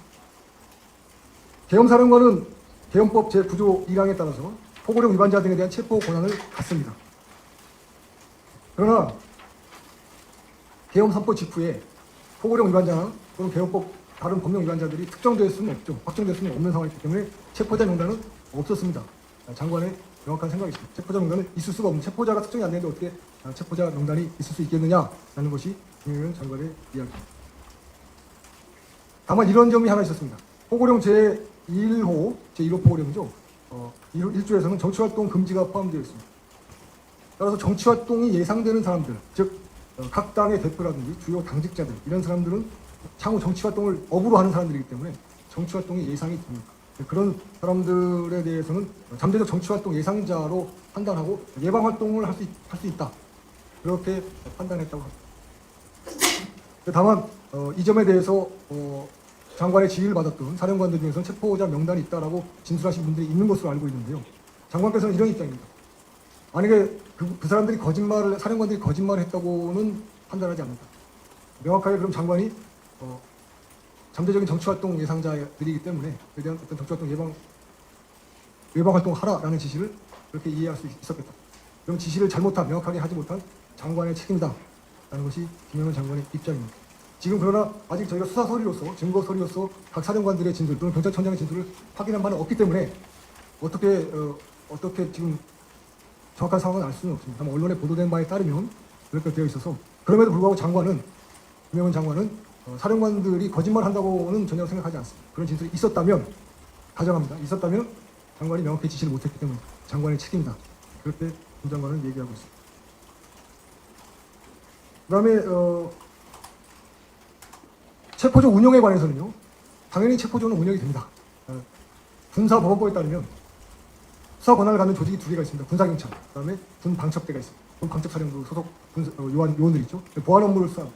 Speaker 2: 계엄사령관은 계엄법 제9조 1항에 따라서 포고령 위반자 등에 대한 체포 권한을 갖습니다. 그러나 계엄 선포 직후에 포고령 위반자나 또는 계엄법 다른 법령 위반자들이 특정될 수는 없죠. 확정될 수는 없는 상황이기 때문에 체포자 명단은 없었습니다. 장관의 명확한 생각이 있습니다. 체포자 명단은 있을 수가 없는, 체포자가 특정이 안 되는데 어떻게 체포자 명단이 있을 수 있겠느냐라는 것이 김영은 장관의 이야기입니다. 다만 이런 점이 하나 있었습니다. 포고령 제1호 포고령이죠. 1조에서는 정치활동 금지가 포함되어 있습니다. 따라서 정치활동이 예상되는 사람들, 즉 각 당의 대표라든지 주요 당직자들, 이런 사람들은 향후 정치활동을 업으로 하는 사람들이기 때문에 정치활동이 예상이 됩니다. 그런 사람들에 대해서는 잠재적 정치활동 예상자로 판단하고 예방활동을 할 수 있다, 그렇게 판단했다고 합니다. 다만 이 점에 대해서 장관의 지휘를 받았던 사령관들 중에서는 체포자 명단이 있다라고 진술하신 분들이 있는 것으로 알고 있는데요. 장관께서는 이런 입장입니다. 만약에 그 사람들이 사령관들이 거짓말을 했다고는 판단하지 않는다. 명확하게 그럼 장관이 잠재적인 정치활동 예상자들이기 때문에 그에 대한 어떤 정치활동 예방활동을 하라라는 지시를 그렇게 이해할 수 있었겠다. 그럼 지시를 명확하게 하지 못한 장관의 책임이다라는 것이 김영은 장관의 입장입니다. 지금 그러나 아직 저희가 수사 서류로서, 증거 서류로서 각 사령관들의 진술 또는 경찰청장의 진술을 확인한 바는 없기 때문에 어떻게 지금 정확한 상황은 알 수는 없습니다. 다만 언론에 보도된 바에 따르면 그렇게 되어 있어서 그럼에도 불구하고 김영은 장관은 사령관들이 거짓말한다고는 전혀 생각하지 않습니다. 그런 진술이 있었다면 가정합니다. 있었다면 장관이 명확히 지시를 못했기 때문에 장관의 책임이다. 그렇게 김 장관은 얘기하고 있습니다. 그다음에 체포조 운영에 관해서는요. 당연히 체포조는 운영이 됩니다. 군사법원법에 따르면 수사 권한을 갖는 조직이 두 개가 있습니다. 군사경찰, 그다음에 군방첩대가 있습니다. 군방첩사령부 소속 요원들 있죠. 보안 업무를 수사하고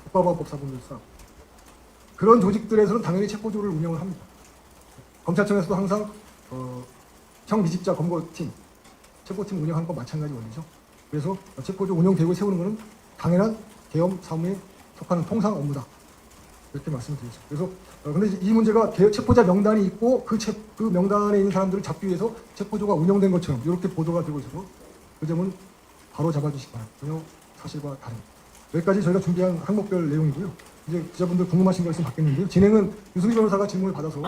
Speaker 2: 국가보안법사분들 수사하고 그런 조직들에서는 당연히 체포조를 운영을 합니다. 검찰청에서도 항상 형미집자 검거팀, 체포팀 운영하는 건 마찬가지 원리죠. 그래서 체포조 운영 계획을 세우는 것은 당연한 계엄 사무에 속하는 통상 업무다. 이렇게 말씀드리죠. 그래서 근데 이 문제가 체포자 명단이 있고 그 명단에 있는 사람들을 잡기 위해서 체포조가 운영된 것처럼 이렇게 보도가 되고 있어서 그 점은 바로 잡아주시기 바랍니다. 전혀 사실과 다릅니다. 여기까지 저희가 준비한 항목별 내용이고요. 이제 기자분들 궁금하신 거 있으면 받겠는데요. 진행은 유승희 변호사가 질문을 받아서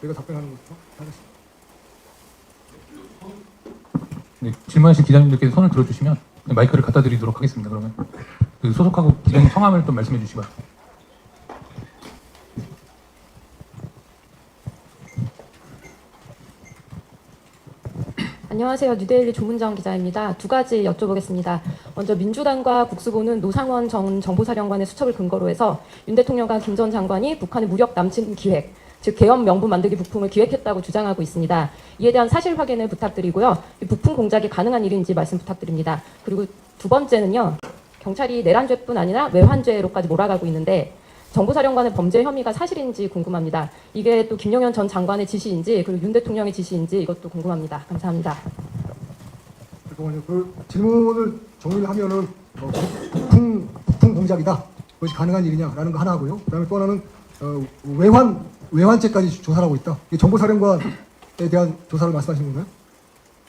Speaker 2: 저희가 답변하는 것으로 하겠습니다.
Speaker 1: 네, 질문하신 기자님들께서 손을 들어주시면 마이크를 갖다 드리도록 하겠습니다. 그러면 그 소속하고 기자님 성함을 좀 말씀해 주시기 바랍니다.
Speaker 3: 안녕하세요. 뉴데일리 조문정 기자입니다. 두 가지 여쭤보겠습니다. 먼저 민주당과 국수보는 노상원 전 정보사령관의 수첩을 근거로 해서 윤 대통령과 김 전 장관이 북한의 무력 남침 기획, 즉 계엄 명분 만들기 부품을 기획했다고 주장하고 있습니다. 이에 대한 사실 확인을 부탁드리고요. 이 부품 공작이 가능한 일인지 말씀 부탁드립니다. 그리고 두 번째는요. 경찰이 내란죄뿐 아니라 외환죄로까지 몰아가고 있는데 정보사령관의 범죄 혐의가 사실인지 궁금합니다. 이게 또 김용현 전 장관의 지시인지 그리고 윤 대통령의 지시인지 이것도 궁금합니다. 감사합니다.
Speaker 2: 잠깐만요. 그 질문을 정리를 하면은 부품 공작이다. 그것이 가능한 일이냐라는 거 하나 하고요. 그다음에 또 하나는 외환죄까지 조사를 하고 있다. 이게 정보사령관에 대한 조사를 말씀하시는 건가요?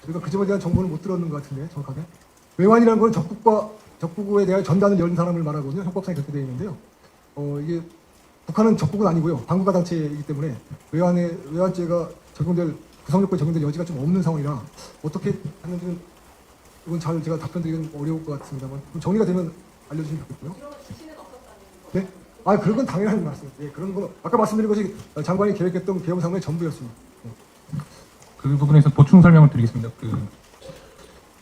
Speaker 2: 그러니까 그 점에 대한 정보는 못 들었는 것 같은데 정확하게. 외환이라는 건 적국에 대한 전단을 연 사람을 말하거든요. 형법상에 그렇게 되어 있는데요. 이게 북한은 적국은 아니고요. 반국가 단체이기 때문에 외환죄가 구성요건에 적용될 여지가 좀 없는 상황이라 어떻게 하는지는 이건 잘 제가 답변드리기는 어려울 것 같습니다만 정리가 되면 알려주시면 좋겠고요. 네? 그런 건 당연한 말씀이에요. 네, 그런 건 아까 말씀드린 것이 장관이 계획했던 계엄 상황의 전부였습니다. 네.
Speaker 1: 그 부분에서 보충 설명을 드리겠습니다.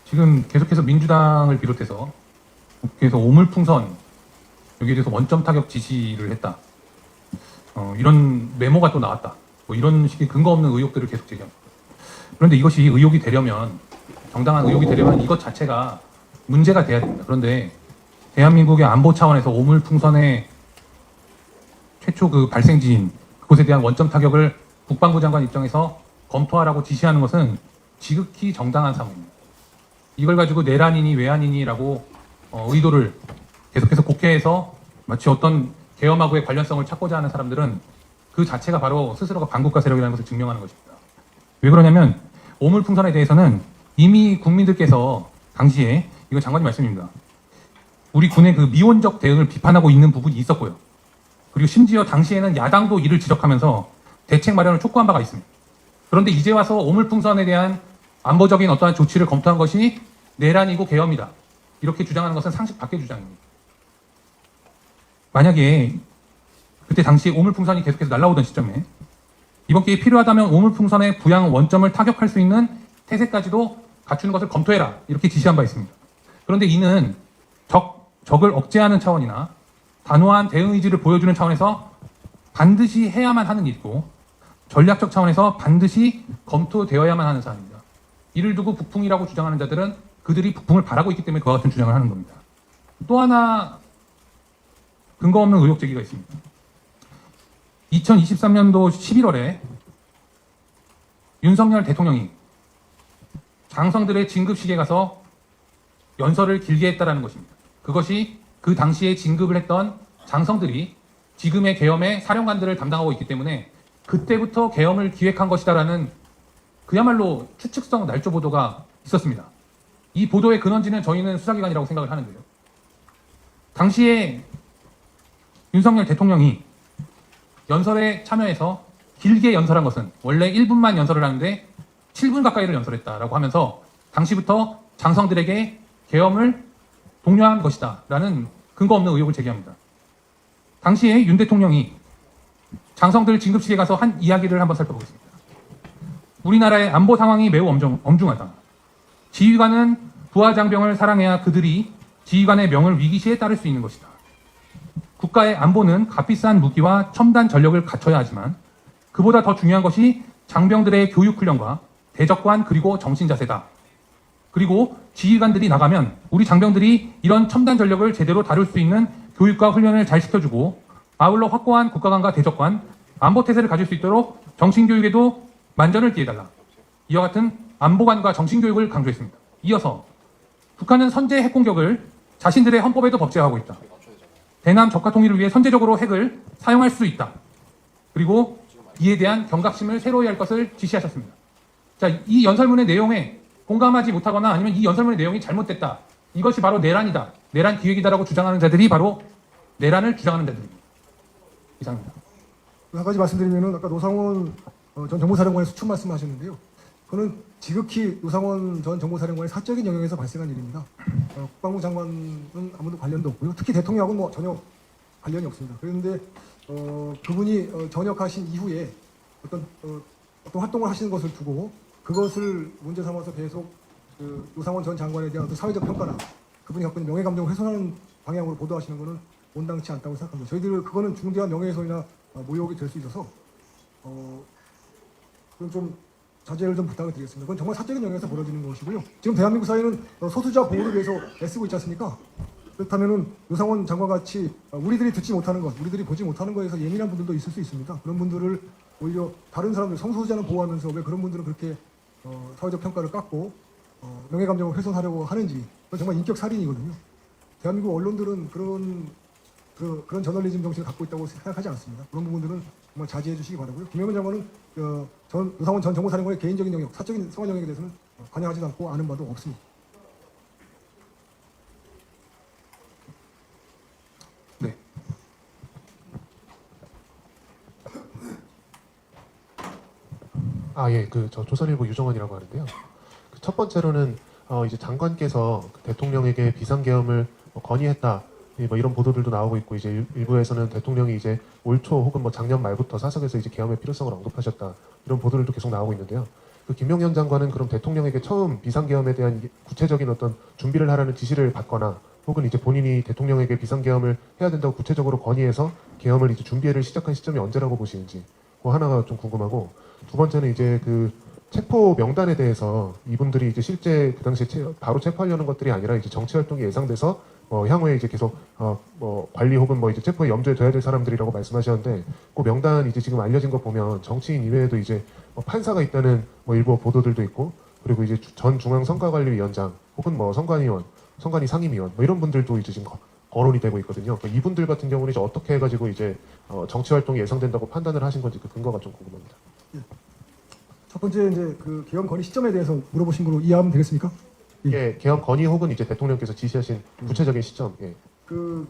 Speaker 1: 지금 계속해서 민주당을 비롯해서 국회에서 오물풍선 여기에 대해서 원점 타격 지시를 했다. 이런 메모가 또 나왔다. 뭐 이런 식의 근거 없는 의혹들을 계속 제기합니다. 그런데 이것이 의혹이 되려면 정당한 의혹이 되려면 이것 자체가 문제가 돼야 됩니다. 그런데 대한민국의 안보 차원에서 오물풍선의 최초 그 발생지인 그곳에 대한 원점 타격을 국방부 장관 입장에서 검토하라고 지시하는 것은 지극히 정당한 사무입니다. 이걸 가지고 내란이니 외환이니라고 의도를 계속해서 국회에서 마치 어떤 계엄하고의 관련성을 찾고자 하는 사람들은 그 자체가 바로 스스로가 반국가 세력이라는 것을 증명하는 것입니다. 왜 그러냐면 오물풍선에 대해서는 이미 국민들께서 당시에 이건 장관님 말씀입니다. 우리 군의 그 미온적 대응을 비판하고 있는 부분이 있었고요. 그리고 심지어 당시에는 야당도 이를 지적하면서 대책 마련을 촉구한 바가 있습니다. 그런데 이제 와서 오물풍선에 대한 안보적인 어떠한 조치를 검토한 것이 내란이고 계엄이다. 이렇게 주장하는 것은 상식 밖의 주장입니다. 만약에 그때 당시 오물풍선이 계속해서 날아오던 시점에 이번 기회에 필요하다면 오물풍선의 부양 원점을 타격할 수 있는 태세까지도 갖추는 것을 검토해라. 이렇게 지시한 바 있습니다. 그런데 이는 적을 억제하는 차원이나 단호한 대응 의지를 보여주는 차원에서 반드시 해야만 하는 일이고 전략적 차원에서 반드시 검토되어야만 하는 사안입니다. 이를 두고 북풍이라고 주장하는 자들은 그들이 북풍을 바라고 있기 때문에 그와 같은 주장을 하는 겁니다. 또 하나 근거 없는 의혹 제기가 있습니다. 2023년도 11월에 윤석열 대통령이 장성들의 진급식에 가서 연설을 길게 했다라는 것입니다. 그것이 그 당시에 진급을 했던 장성들이 지금의 계엄의 사령관들을 담당하고 있기 때문에 그때부터 계엄을 기획한 것이다라는 그야말로 추측성 날조 보도가 있었습니다. 이 보도의 근원지는 저희는 수사기관이라고 생각을 하는데요. 당시에 윤석열 대통령이 연설에 참여해서 길게 연설한 것은 원래 1분만 연설을 하는데 7분 가까이를 연설했다라고 하면서 당시부터 장성들에게 계엄을 독려한 것이다라는 근거 없는 의혹을 제기합니다. 당시에 윤 대통령이 장성들 진급식에 가서 한 이야기를 한번 살펴보겠습니다. 우리나라의 안보 상황이 매우 엄중하다. 지휘관은 부하 장병을 사랑해야 그들이 지휘관의 명을 위기시에 따를 수 있는 것이다. 국가의 안보는 값비싼 무기와 첨단 전력을 갖춰야 하지만 그보다 더 중요한 것이 장병들의 교육 훈련과 대적관 그리고 정신 자세다. 그리고 지휘관들이 나가면 우리 장병들이 이런 첨단 전력을 제대로 다룰 수 있는 교육과 훈련을 잘 시켜주고 아울러 확고한 국가관과 대적관, 안보 태세를 가질 수 있도록 정신교육에도 만전을 기해달라. 이와 같은 안보관과 정신교육을 강조했습니다. 이어서 북한은 선제 핵공격을 자신들의 헌법에도 법제화하고 있다. 대남 적화 통일을 위해 선제적으로 핵을 사용할 수 있다. 그리고 이에 대한 경각심을 새로이 할 것을 지시하셨습니다. 자, 이 연설문의 내용에 공감하지 못하거나 아니면 이 연설문의 내용이 잘못됐다. 이것이 바로 내란이다. 내란 기획이다라고 주장하는 자들이 바로 내란을 주장하는 자들입니다. 이상입니다.
Speaker 2: 한 가지 말씀드리면은 아까 노상원 전 정보사령관의 수출 말씀하셨는데요. 그거는 지극히 노상원 전 정보사령관의 사적인 영역에서 발생한 일입니다. 국방부 장관은 아무도 관련도 없고요. 특히 대통령하고는 뭐 전혀 관련이 없습니다. 그런데 그분이 전역하신 이후에 어떤 활동을 하시는 것을 두고 그것을 문제 삼아서 계속 그 노상원 전 장관에 대한 어떤 사회적 평가나 그분이 갖고 있는 명예감정을 훼손하는 방향으로 보도하시는 것은 온당치 않다고 생각합니다. 저희들 그거는 중대한 명예훼손이나 모욕이 될 수 있어서 그건 좀 자제를 좀 부탁을 드리겠습니다. 그건 정말 사적인 영역에서 벌어지는 것이고요. 지금 대한민국 사회는 소수자 보호를 위해서 애쓰고 있지 않습니까? 그렇다면은 노상원 장관 같이 우리들이 듣지 못하는 것, 우리들이 보지 못하는 것에서 예민한 분들도 있을 수 있습니다. 그런 분들을 오히려 다른 사람들, 성소수자는 보호하면서 왜 그런 분들은 그렇게 사회적 평가를 깎고 명예감정을 훼손하려고 하는지 그건 정말 인격 살인이거든요. 대한민국 언론들은 그런 저널리즘 정신을 갖고 있다고 생각하지 않습니다. 그런 부분들은 정말 자제해 주시기 바라고요. 김영현 장관은 노상원 전 정보사령관의 개인적인 영역, 사적인 생활 영역에 대해서는 관여하지도 않고 아는 바도 없습니다.
Speaker 1: 네.
Speaker 4: 예, 저 조선일보 유정원이라고 하는데요. 첫 번째로는 이제 장관께서 그 대통령에게 비상계엄을 건의했다. 뭐 이런 보도들도 나오고 있고 이제 일부에서는 대통령이 이제 올 초 혹은 뭐 작년 말부터 사석에서 이제 계엄의 필요성을 언급하셨다. 이런 보도들도 계속 나오고 있는데요. 그 김용현 장관은 그럼 대통령에게 처음 비상계엄에 대한 구체적인 어떤 준비를 하라는 지시를 받거나 혹은 이제 본인이 대통령에게 비상계엄을 해야 된다고 구체적으로 건의해서 계엄을 이제 준비를 시작한 시점이 언제라고 보시는지 그 하나가 좀 궁금하고 두 번째는 이제 그 체포 명단에 대해서 이분들이 이제 실제 그 당시에 바로 체포하려는 것들이 아니라 이제 정치 활동이 예상돼서 향후에 이제 계속 관리 혹은 뭐 이제 체포에 염두에 둬야 될 사람들이라고 말씀하셨는데 그 명단 이제 지금 알려진 거 보면 정치인 이외에도 이제 판사가 있다는 일부 보도들도 있고 그리고 이제 전 중앙선거관리위원장 혹은 선관위원, 선관위 상임위원 이런 분들도 이제 지금 거론이 되고 있거든요. 그러니까 이분들 같은 경우는 이제 어떻게 해가지고 이제 정치 활동이 예상된다고 판단을 하신 건지 그 근거가 좀 궁금합니다.
Speaker 2: 첫 번째 이제 그 계엄 건의 시점에 대해서 물어보신 걸로 이해하면 되겠습니까?
Speaker 4: 예, 계엄 건의 혹은 이제 대통령께서 지시하신 구체적인 시점. 예.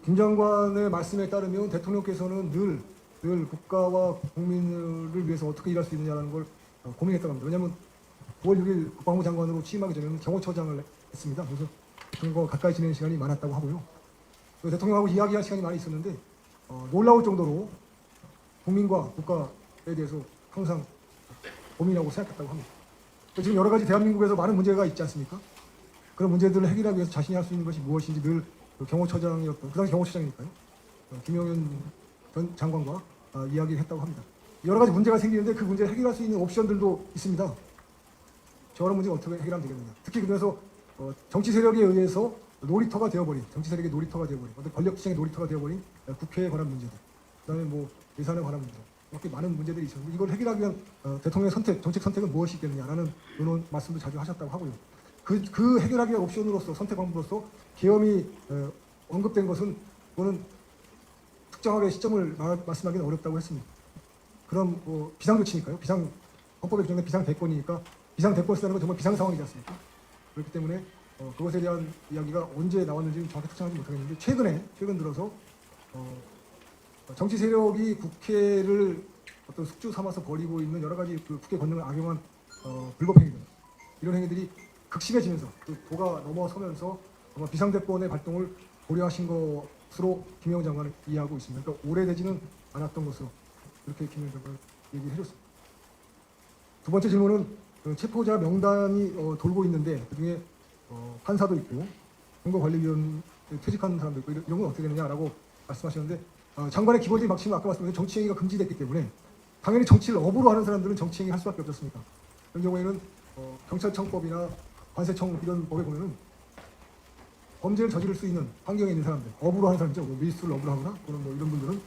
Speaker 2: 김 장관의 말씀에 따르면 대통령께서는 늘 국가와 국민을 위해서 어떻게 일할 수 있느냐라는 걸 고민했다고 합니다. 왜냐하면 9월 6일 국방부 장관으로 취임하기 전에는 경호처장을 했습니다. 그래서 대통령과 가까이 지내는 시간이 많았다고 하고요. 대통령하고 이야기할 시간이 많이 있었는데 놀라울 정도로 국민과 국가에 대해서 항상 고민하고 생각했다고 합니다. 지금 여러 가지 대한민국에서 많은 문제가 있지 않습니까? 그런 문제들을 해결하기 위해서 자신이 할 수 있는 것이 무엇인지 늘 경호처장이었던, 그 당시 경호처장이니까요. 김용현 전 장관과 이야기를 했다고 합니다. 여러 가지 문제가 생기는데 그 문제를 해결할 수 있는 옵션들도 있습니다. 저런 문제가 어떻게 해결하면 되겠느냐. 특히 그래서 정치 세력에 의해서 놀이터가 되어버린, 정치 세력의 놀이터가 되어버린, 어떤 권력지장의 놀이터가 되어버린 국회에 관한 문제들, 그다음에 예산에 관한 문제, 이렇게 많은 문제들이 있었는데 이걸 해결하기 위한 대통령의 선택, 정책 선택은 무엇이 있겠느냐라는 그런 말씀도 자주 하셨다고 하고요. 그 해결하기 위한 옵션으로서, 선택 방법으로서 계엄이 언급된 것은 그거는 특정하게 시점을 말씀하기는 어렵다고 했습니다. 그럼 비상조치니까요. 헌법에 규정된 비상대권이니까 비상대권을 건 정말 비상 상황이지 않습니까? 그렇기 때문에 그것에 대한 이야기가 언제 나왔는지는 정확히 특정하지 못하겠는데 최근 들어서 정치 세력이 국회를 어떤 숙주 삼아서 벌이고 있는 여러 가지 그 국회 권능을 악용한 불법 행위들, 이런 행위들이 극심해지면서 그 도가 넘어서면서 아마 비상대권의 발동을 고려하신 것으로 김영우 장관을 이해하고 있습니다. 그러니까 오래되지는 않았던 것으로 이렇게 김영우 장관을 얘기해 줬습니다. 두 번째 질문은 그 체포자 명단이 돌고 있는데 그중에 판사도 있고 선거관리위원 퇴직한 사람도 있고 이런 건 어떻게 되느냐라고 말씀하셨는데 장관의 기본적인 방침은 아까 말씀드린 정치행위가 금지됐기 때문에 당연히 정치를 업으로 하는 사람들은 정치행위 할 수밖에 없었습니까? 그런 경우에는 경찰청법이나 관세청 이런 법에 보면은 범죄를 저지를 수 있는 환경에 있는 사람들, 업으로 하는 사람이죠. 뭐 밀수를 업으로 하거나 또는 뭐 이런 분들은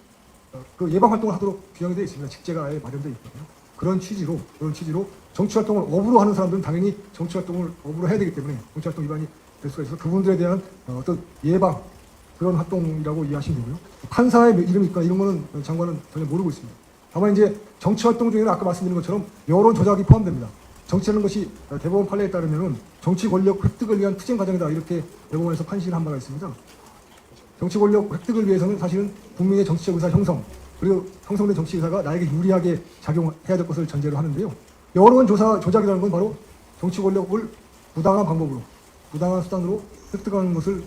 Speaker 2: 그 예방 활동을 하도록 규정이 되어 있습니다. 직제가 아예 마련되어 있거든요. 그런 취지로 정치 활동을 업으로 하는 사람들은 당연히 정치 활동을 업으로 해야 되기 때문에 정치 활동 위반이 될 수가 있어서 그분들에 대한 어떤 예방 그런 활동이라고 이해하시면 되고요. 판사의 이름이 있거나 이런 거는 장관은 전혀 모르고 있습니다. 다만 이제 정치 활동 중에는 아까 말씀드린 것처럼 여론 조작이 포함됩니다. 정치라는 것이 대법원 판례에 따르면은 정치 권력 획득을 위한 투쟁 과정이다 이렇게 대법원에서 판시를 한 바가 있습니다. 정치 권력 획득을 위해서는 사실은 국민의 정치적 의사 형성 그리고 형성된 정치 의사가 나에게 유리하게 작용해야 될 것을 전제로 하는데요. 여론 조작이라는 건 바로 정치 권력을 부당한 방법으로 부당한 수단으로 획득하는 것을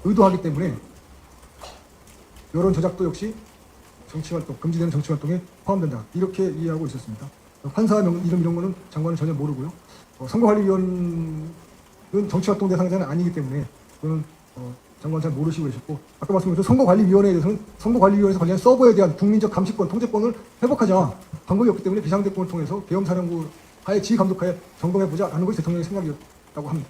Speaker 2: 의도하기 때문에 여론 조작도 역시 정치활동, 금지되는 정치활동에 포함된다. 이렇게 이해하고 있었습니다. 판사 이름 이런 거는 장관은 전혀 모르고요. 선거관리위원은 정치활동 대상자는 아니기 때문에 그거는 장관 잘 모르시고 계셨고 아까 말씀드린 선거관리위원회에 대해서는 선거관리위원회에서 관리한 서버에 대한 국민적 감시권, 통제권을 회복하자 방법이 없기 때문에 비상대권을 통해서 계엄사령부 하에 지휘감독하에 점검해보자라는 것이 대통령의 생각이었다고 합니다.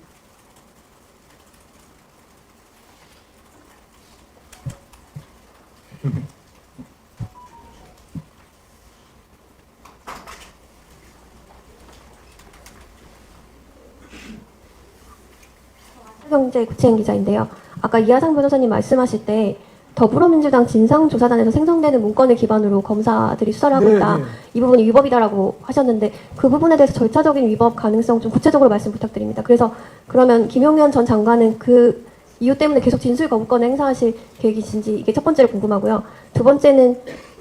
Speaker 5: 경제 구체인 기자인데요. 아까 이하상 변호사님 말씀하실 때 더불어민주당 진상조사단에서 생성되는 문건을 기반으로 검사들이 수사를 하고 있다.
Speaker 2: 네.
Speaker 5: 이 부분이 위법이다라고 하셨는데 그 부분에 대해서 절차적인 위법 가능성 좀 구체적으로 말씀 부탁드립니다. 그래서 그러면 김용현 전 장관은 그 이유 때문에 계속 진술 거부권을 행사하실 계획이신지 이게 첫 번째로 궁금하고요. 두 번째는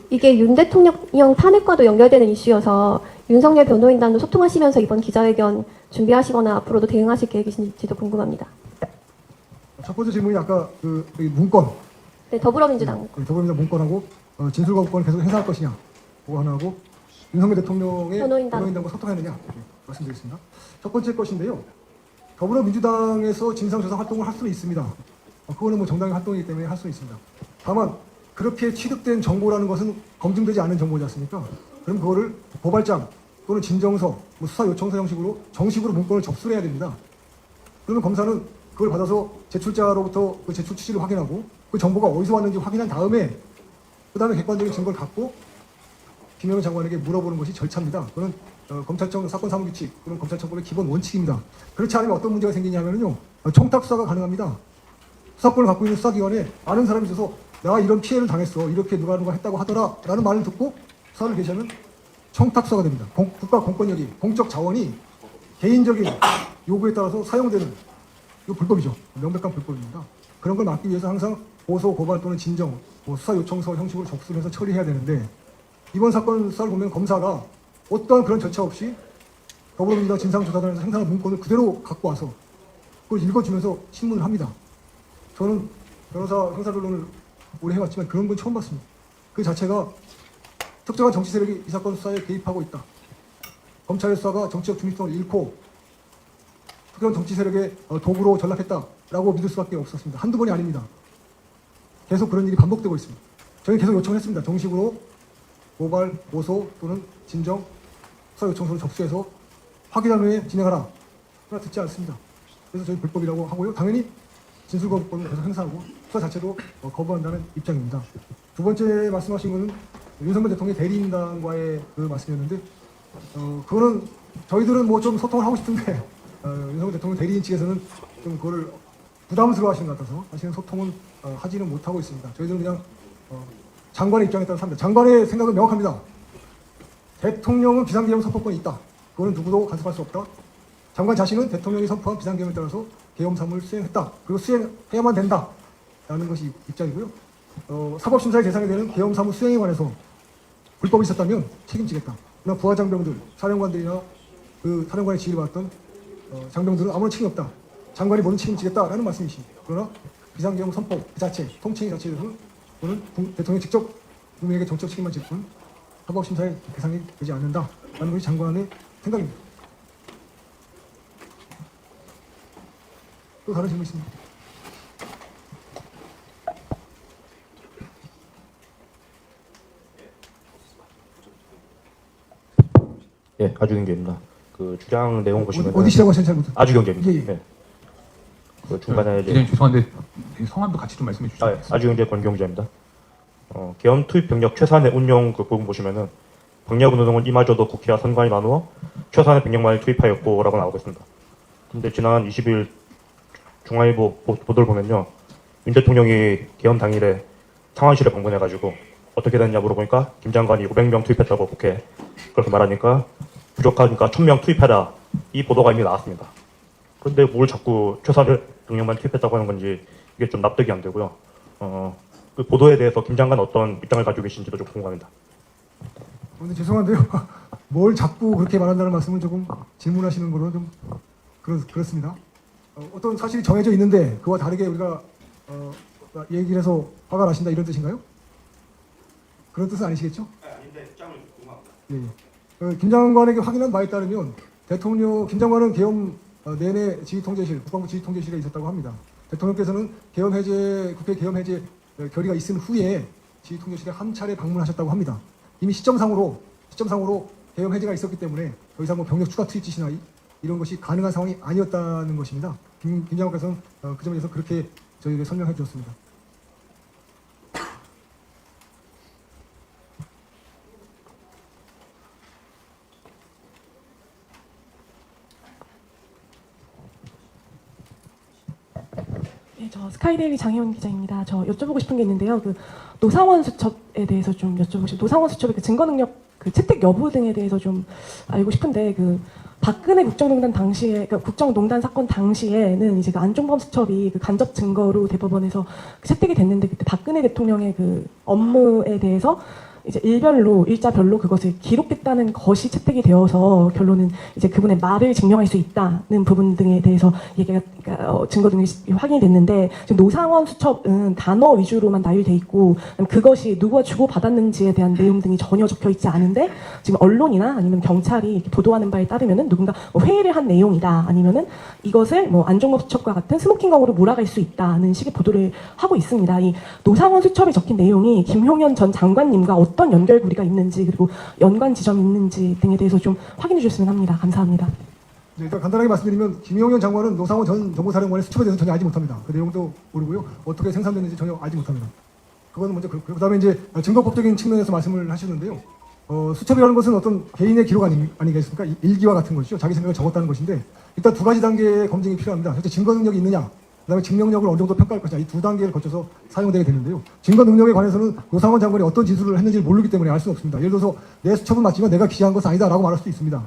Speaker 5: 이게 윤 대통령 탄핵과도 연결되는 이슈여서 윤석열 변호인단도 소통하시면서 이번 기자회견 준비하시거나 앞으로도 대응하실 계획이신지도 궁금합니다.
Speaker 2: 첫 번째 질문이 아까 그 문건
Speaker 5: 네, 더불어민주당.
Speaker 2: 더불어민주당 문건하고 진술거부권을 계속 행사할 것이냐 그거 하나하고 윤석열 대통령의 변호인단과 소통하느냐 이렇게 말씀드리겠습니다. 첫 번째 것인데요. 더불어민주당에서 진상조사 활동을 할 수는 있습니다. 그거는 뭐 정당의 활동이기 때문에 할 수는 있습니다. 다만 그렇게 취득된 정보라는 것은 검증되지 않은 정보지 않습니까? 그럼 그거를 고발장 또는 진정서, 뭐 수사 요청서 형식으로 정식으로 문건을 접수를 해야 됩니다. 그러면 검사는 그걸 받아서 제출자로부터 그 제출 취지를 확인하고 그 정보가 어디서 왔는지 확인한 다음에 그 다음에 객관적인 증거를 갖고 김영우 장관에게 물어보는 것이 절차입니다. 그건 검찰청 사건사무규칙 그런 검찰청법의 기본 원칙입니다. 그렇지 않으면 어떤 문제가 생기냐면요 청탁 수사가 가능합니다. 수사권을 갖고 있는 수사기관에 아는 사람이 있어서 나 이런 피해를 당했어 이렇게 누가 했다고 하더라 라는 말을 듣고 수사를 개시하면 청탁 수사가 됩니다. 국가 공권력이 공적 자원이 개인적인 요구에 따라서 사용되는 이거 불법이죠. 명백한 불법입니다. 그런 걸 막기 위해서 항상 고소, 고발 또는 진정, 뭐 수사 요청서 형식으로 접수를 해서 처리해야 되는데 이번 사건 수사를 보면 검사가 어떠한 그런 절차 없이 더불어민주당 진상조사단에서 행사한 문건을 그대로 갖고 와서 그걸 읽어주면서 신문을 합니다. 저는 변호사 형사변론을 오래 해왔지만 그런 건 처음 봤습니다. 그 자체가 특정한 정치 세력이 이 사건 수사에 개입하고 있다. 검찰의 수사가 정치적 중립성을 잃고 특정 정치 세력의 도구로 전락했다라고 믿을 수밖에 없었습니다. 한두 번이 아닙니다. 계속 그런 일이 반복되고 있습니다. 저희 계속 요청을 했습니다. 정식으로 고발, 고소 또는 진정, 수사 요청서를 접수해서 확인한 후에 진행하라. 그러나 듣지 않습니다. 그래서 저희 불법이라고 하고요. 당연히 진술거부권을 계속 행사하고 수사 자체도 거부한다는 입장입니다. 두 번째 말씀하신 것은 윤석열 대통령의 대리인단과의 그 말씀이었는데 그거는 저희들은 뭐 좀 소통을 하고 싶은데 윤석열 대통령 대리인 측에서는 좀 그거를 부담스러워하시는 것 같아서 사실은 소통은 하지는 못하고 있습니다. 저희들은 그냥 장관의 입장에 따라 삽니다. 장관의 생각은 명확합니다. 대통령은 비상계엄 선포권이 있다. 그거는 누구도 간섭할 수 없다. 장관 자신은 대통령이 선포한 비상계엄에 따라서 계엄 사무를 수행했다. 그리고 수행해야만 된다. 라는 것이 입장이고요. 사법심사의 대상이 되는 계엄 사무 수행에 관해서 불법이 있었다면 책임지겠다. 그러나 부하장병들, 사령관들이나 그 사령관의 지휘를 받았던 장병들은 아무런 책임이 없다. 장관이 모든 책임을 지겠다라는 말씀이십니다. 그러나 비상계엄 선포 그 자체, 통칭 자체에 대해서는 저는 대통령이 직접 국민에게 정책 책임만 질 뿐 사법심사의 대상이 되지 않는다라는 것이 장관의 생각입니다. 또 다른 질문 있습니다.
Speaker 6: 예, 아주경제입니다. 그 주장 내용 보시면
Speaker 2: 어디시라고 하셨는지 잘 못했어요.
Speaker 6: 아주경제입니다.
Speaker 2: 예, 예.
Speaker 6: 네. 그 중간에 이제
Speaker 1: 기자님 죄송한데 성함도 같이 좀 말씀해 주시죠.
Speaker 6: 아주경제 권경자입니다. 계엄 투입 병력 최소한의 운용 그 부분 보시면은 병력 운동은 이마저도 국회와 선관위 나누어 최소한의 병력만을 투입하였고라고 나오고 있습니다. 근데 지난 20일 중앙일보 보도를 보면요, 윤 대통령이 계엄 당일에 상황실에 방문해가지고 어떻게 됐냐 물어보니까 김 장관이 500명 투입했다고 국회 그렇게 말하니까 부족하니까 1000명 투입해라, 이 보도가 이미 나왔습니다. 그런데 뭘 자꾸 최소한의 병력만 투입했다고 하는 건지 이게 좀 납득이 안 되고요. 그 보도에 대해서 김 장관 어떤 입장을 가지고 계신지도 좀 궁금합니다.
Speaker 2: 근데 죄송한데요. 뭘 자꾸 그렇게 말한다는 말씀을 조금 질문하시는 거로 좀 그렇습니다. 어떤 사실이 정해져 있는데 그와 다르게 우리가 얘기를 해서 화가 나신다 이런 뜻인가요? 그런 뜻은 아니시겠죠?
Speaker 6: 아닌데 입장을 궁금합니다.
Speaker 2: 예. 김 장관에게 확인한 바에 따르면 김 장관은 계엄 내내 지휘통제실, 국방부 지휘통제실에 있었다고 합니다. 대통령께서는 국회 계엄 해제 결의가 있은 후에 지휘통제실에 한 차례 방문하셨다고 합니다. 이미 시점상으로 계엄 해제가 있었기 때문에 더 이상 뭐 병력 추가 투입 지시나 이런 것이 가능한 상황이 아니었다는 것입니다. 김 장관께서는 그 점에서 그렇게 저희에게 설명해 주셨습니다.
Speaker 7: 네, 저 스카이데일리 장혜원 기자입니다. 저 여쭤보고 싶은 게 있는데요. 그 노상원 수첩에 대해서 좀 여쭤보고 싶어요. 노상원 수첩의 그 증거 능력, 그 채택 여부 등에 대해서 좀 알고 싶은데, 그 박근혜 국정농단 당시에, 그러니까 국정농단 사건 당시에는 이제 그 안종범 수첩이 그 간접 증거로 대법원에서 채택이 됐는데, 그때 박근혜 대통령의 그 업무에 대해서 이제 일자별로 그것을 기록됐다는 것이 채택이 되어서 결론은 이제 그분의 말을 증명할 수 있다는 부분 등에 대해서 얘기가 증거 등이 확인이 됐는데, 지금 노상원 수첩은 단어 위주로만 나열돼 있고 그것이 누가 주고 받았는지에 대한 내용 등이 전혀 적혀 있지 않은데, 지금 언론이나 아니면 경찰이 이렇게 보도하는 바에 따르면은 누군가 뭐 회의를 한 내용이다, 아니면은 이것을 뭐 안종범 수첩과 같은 스모킹건으로 몰아갈 수 있다는 식의 보도를 하고 있습니다. 이 노상원 수첩에 적힌 내용이 김용현 전 장관님과 어떤 연결고리가 있는지, 그리고 연관 지점이 있는지 등에 대해서 좀 확인해 주셨으면 합니다. 감사합니다.
Speaker 2: 네, 일단 간단하게 말씀드리면 김용현 장관은 노상원 전 정보사령관의 수첩에 대해서 전혀 알지 못합니다. 그 내용도 모르고요. 어떻게 생산됐는지 전혀 알지 못합니다. 그거는 먼저 그렇고요. 그다음에 이제 증거법적인 측면에서 말씀을 하셨는데요. 수첩이라는 것은 어떤 개인의 기록 아니겠습니까? 일기와 같은 것이죠. 자기 생각을 적었다는 것인데, 일단 두 가지 단계의 검증이 필요합니다. 실제 증거 능력이 있느냐, 그다음에 증명력을 어느 정도 평가할 것이냐, 이 두 단계를 거쳐서 사용되게 되는데요. 증거 능력에 관해서는 노상원 장관이 어떤 진술을 했는지를 모르기 때문에 알 수는 없습니다. 예를 들어서 내 수첩은 맞지만 내가 기재한 것은 아니다라고 말할 수도 있습니다.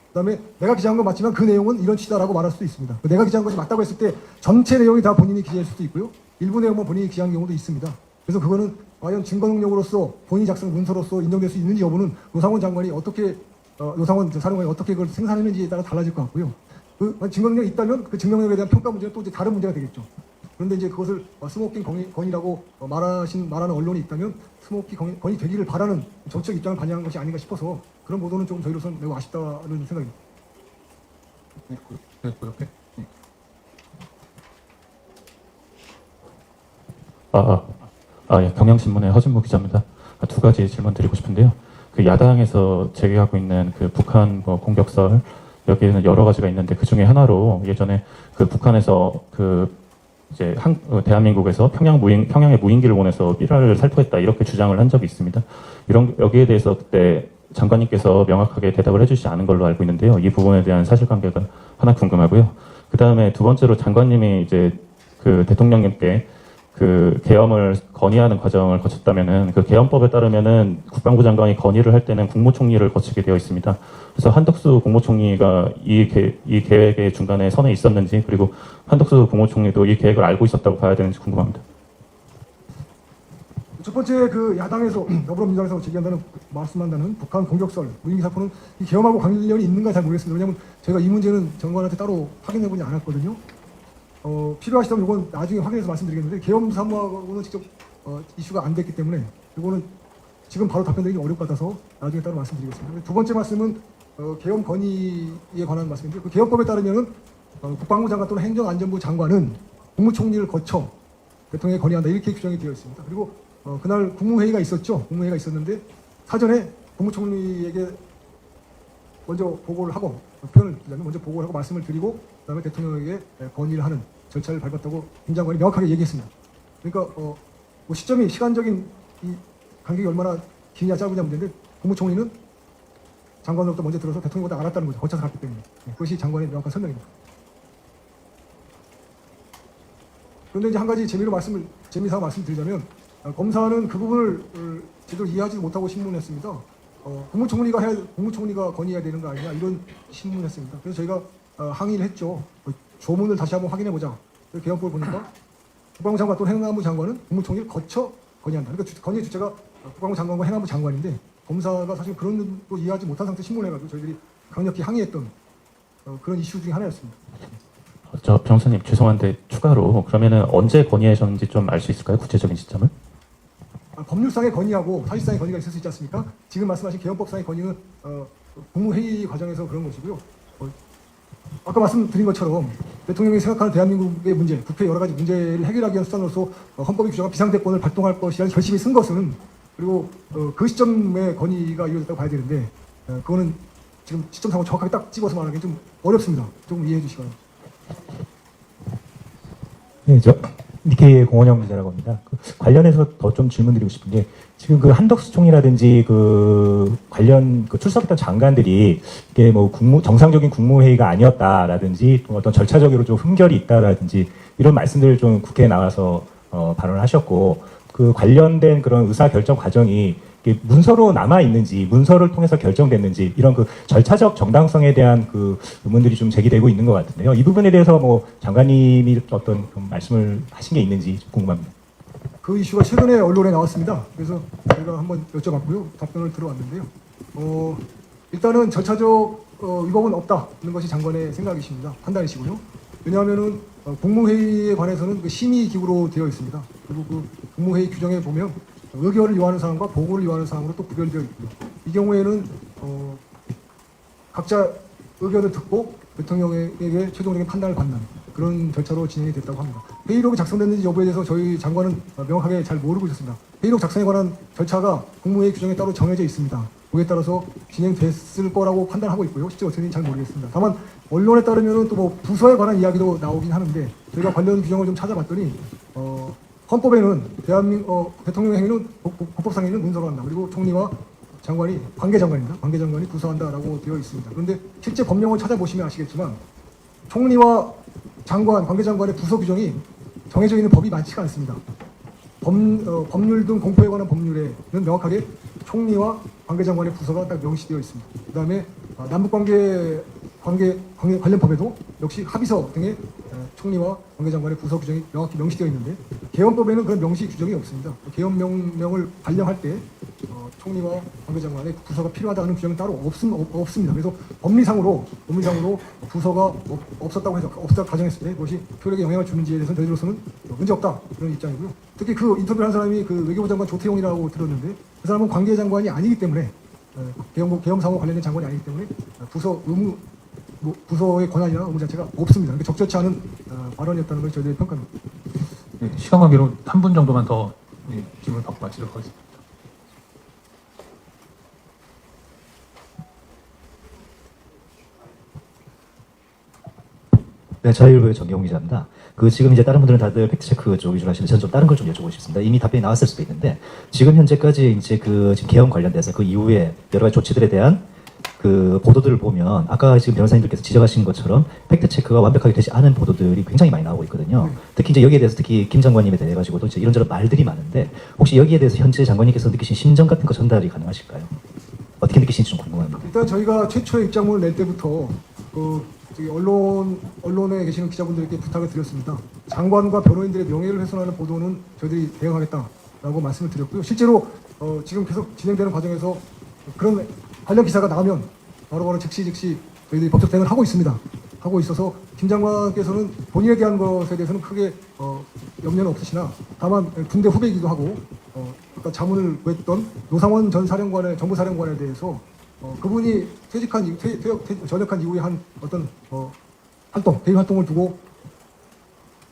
Speaker 2: 그다음에 내가 기재한 건 맞지만 그 내용은 이런 취지다라고 말할 수도 있습니다. 내가 기재한 것이 맞다고 했을 때 전체 내용이 다 본인이 기재할 수도 있고요. 일부 내용만 본인이 기재한 경우도 있습니다. 그래서 그거는 과연 증거 능력으로서 본인이 작성 문서로서 인정될 수 있는지 여부는 노상원 장관이 어떻게 노상원 사령관이 어떻게 그걸 생산했는지에 따라 달라질 것 같고요. 그 증거 능력이 있다면 그 증명 능력에 대한 평가 문제는 또 이제 다른 문제가 되겠죠. 그런데 이제 그것을 스모킹 건이라고 말하는 언론이 있다면 스모킹 건이 되기를 바라는 정책 입장을 반영한 것이 아닌가 싶어서 그런 보도는 조금 저희로서는 매우 아쉽다는 생각입니다.
Speaker 1: 네, 그렇게.
Speaker 8: 예, 경향신문의 허진무 기자입니다. 두 가지 질문 드리고 싶은데요. 그 야당에서 제기하고 있는 그 북한 공격설, 여기에는 여러 가지가 있는데 그 중에 하나로 예전에 그 북한에서 그 이제 대한민국에서 평양에 무인기를 보내서 삐라를 살포했다 이렇게 주장을 한 적이 있습니다. 여기에 대해서 그때 장관님께서 명확하게 대답을 해주시지 않은 걸로 알고 있는데요. 이 부분에 대한 사실관계가 하나 궁금하고요. 그 다음에 두 번째로 장관님이 이제 그 대통령님께 그 계엄을 건의하는 과정을 거쳤다면은 그 계엄법에 따르면은 국방부 장관이 건의를 할 때는 국무총리를 거치게 되어 있습니다. 그래서 한덕수 국무총리가 이 계획의 중간에 선에 있었는지, 그리고 한덕수 국무총리도 이 계획을 알고 있었다고 봐야 되는지 궁금합니다.
Speaker 2: 첫 번째 그 야당에서 더불어민주당에서 말씀한다는 북한 공격설, 무인기 사건은 이 계엄하고 관련이 있는가 잘 모르겠습니다. 왜냐하면 제가 이 문제는 장관한테 따로 확인해보지 않았거든요. 필요하시다면 이건 나중에 확인해서 말씀드리겠는데 계엄 사무하고는 직접 이슈가 안 됐기 때문에 이거는 지금 바로 답변드리기 어려울 것 같아서 나중에 따로 말씀드리겠습니다. 두 번째 말씀은 계엄 건의에 관한 말씀인데 그 계엄법에 따르면은 국방부 장관 또는 행정안전부 장관은 국무총리를 거쳐 대통령에 건의한다 이렇게 규정이 되어 있습니다. 그리고 그날 국무회의가 있었죠. 국무회의가 있었는데 사전에 국무총리에게 먼저 보고를 하고 표현을 드리자면 먼저 보고를 하고 말씀을 드리고 그다음에 대통령에게 건의를 하는 절차를 밟았다고 김 장관이 명확하게 얘기했습니다. 그러니까 뭐 시점이 시간적인 이 간격이 얼마나 기냐 짧으냐 문제인데 국무총리는 장관으로부터 먼저 들어서 대통령보다 알았다는 거죠. 거쳐서 갔기 때문에. 그것이 장관의 명확한 설명입니다. 그런데 이제 한 가지 재미삼아 말씀드리자면 검사는 그 부분을 제대로 이해하지 못하고 신문했습니다. 국무총리가 건의해야 되는 거 아니냐 이런 신문했습니다. 그래서 저희가 항의를 했죠. 조문을 다시 한번 확인해 보자. 개헌법을 보니까 국방부 장관 또는 행안부 장관은 국무총리를 거쳐 건의한다. 그러니까 건의 주체가 국방부 장관과 행안부 장관인데 검사가 사실 그런 거 이해하지 못한 상태 신문해가지고 저희들이 강력히 항의했던 그런 이슈 중에 하나였습니다.
Speaker 8: 저 변호사님 죄송한데 추가로 그러면은 언제 건의하셨는지 좀 알 수 있을까요? 구체적인 시점을?
Speaker 2: 법률상의 건의하고 사실상의 건의가 있을 수 있지 않습니까? 지금 말씀하신 개헌법상의 건의는 국무회의 과정에서 그런 것이고요. 아까 말씀드린 것처럼 대통령이 생각하는 대한민국의 문제, 국회 여러 가지 문제를 해결하기 위한 수단으로서 헌법이 규정한 비상대권을 발동할 것이라는 결심이 쓴 것은 그리고 그 시점에 건의가 이루어졌다고 봐야 되는데 그거는 지금 시점상으로 정확하게 딱 집어서 말하기 좀 어렵습니다. 조금 이해해 주시기 바랍니다.
Speaker 9: 네, 저 니케이의 공원영 기자라고 합니다. 관련해서 더 좀 질문드리고 싶은 게 지금 그 한덕수 총리라든지 그 관련 출석했던 장관들이 이게 뭐 정상적인 국무회의가 아니었다라든지 또 어떤 절차적으로 좀 흠결이 있다라든지 이런 말씀들을 좀 국회에 나와서 발언을 하셨고 그 관련된 그런 의사결정 과정이 이게 문서로 남아 있는지 문서를 통해서 결정됐는지 이런 그 절차적 정당성에 대한 그 의문들이 좀 제기되고 있는 것 같은데요. 이 부분에 대해서 뭐 장관님이 어떤 말씀을 하신 게 있는지 궁금합니다.
Speaker 2: 그 이슈가 최근에 언론에 나왔습니다. 그래서 제가 한번 여쭤봤고요. 답변을 들어왔는데요. 일단은 절차적 위법은 없다는 것이 장관의 생각이십니다. 판단이시고요. 왜냐하면은 국무회의에 관해서는 그 심의기구로 되어 있습니다. 그리고 그 국무회의 규정에 보면 의결을 요하는 사항과 보고를 요하는 사항으로 또 구별되어 있고요. 이 경우에는 각자 의견을 듣고 대통령에게 최종적인 판단을 받는 그런 절차로 진행이 됐다고 합니다. 회의록이 작성됐는지 여부에 대해서 저희 장관은 명확하게 잘 모르고 있었습니다. 회의록 작성에 관한 절차가 국무회의 규정에 따로 정해져 있습니다. 거기에 따라서 진행됐을 거라고 판단하고 있고요. 실제 어떻게 되는지 잘 모르겠습니다. 다만 언론에 따르면 또 뭐 부서에 관한 이야기도 나오긴 하는데 저희가 관련 규정을 좀 찾아봤더니 헌법에는 대통령의 행위는 법상에 있는 문서로 한다. 그리고 총리와 장관이 관계장관입니다. 관계장관이 부서한다라고 되어 있습니다. 그런데 실제 법령을 찾아보시면 아시겠지만 총리와 장관, 관계장관의 부서 규정이 정해져 있는 법이 많지가 않습니다. 법률 등 공포에 관한 법률에는 명확하게 총리와 관계장관의 부서가 딱 명시되어 있습니다. 그 다음에 남북관계 관련 법에도 역시 합의서 등의 총리와 관계장관의 부서 규정이 명확히 명시되어 있는데 개헌법에는 그런 명시 규정이 없습니다. 개헌명령을 발령할 때 총리와 관계장관의 부서가 필요하다는 규정은 따로 없습니다. 그래서 법리상으로 부서가 없었다고 해서 없었다고 가정했을 때 그것이 효력에 영향을 주는지에 대해서는 저희로서는 문제 없다 그런 입장이고요. 특히 그 인터뷰를 한 사람이 그 외교부 장관 조태용이라고 들었는데 그 사람은 관계장관이 아니기 때문에 계엄 사무 관련된 장관이 아니기 때문에 부서의 권한이나 의무 자체가 없습니다. 그러니까 적절치 않은 발언이었다는 걸 저희들의 평가입니다.
Speaker 1: 네, 시간 관계로 한 분 정도만 더 질문을 받고 마치도록 하겠습니다.
Speaker 10: 네, 자유일보의 정경훈 기자입니다. 지금 이제 다른 분들은 다들 팩트체크 쪽 위주로 하시는데 저는 좀 다른 걸 좀 여쭤보고 싶습니다. 이미 답변이 나왔을 수도 있는데 지금 현재까지 이제 지금 개헌 관련돼서 그 이후에 여러 가지 조치들에 대한 그 보도들을 보면 아까 지금 변호사님들께서 지적하신 것처럼 팩트체크가 완벽하게 되지 않은 보도들이 굉장히 많이 나오고 있거든요. 특히 이제 여기에 대해서 특히 김 장관님에 대해 가지고도 이제 이런저런 말들이 많은데 혹시 여기에 대해서 현재 장관님께서 느끼신 심정 같은 거 전달이 가능하실까요? 어떻게 느끼시는지 좀 궁금합니다.
Speaker 2: 일단 저희가 최초의 입장문을 낼 때부터 언론에 계시는 기자분들께 부탁을 드렸습니다. 장관과 변호인들의 명예를 훼손하는 보도는 저희들이 대응하겠다라고 말씀을 드렸고요. 실제로 지금 계속 진행되는 과정에서 그런 관련 기사가 나오면 바로바로 즉시 저희들이 법적 대응을 하고 있습니다. 하고 있어서 김 장관께서는 본인에 대한 것에 대해서는 크게 염려는 없으시나 다만 군대 후배이기도 하고 아까 자문을 구했던 노상원 전 사령관의 정보사령관에 대해서 그분이 전역한 이후에 한 어떤 개인 활동을 두고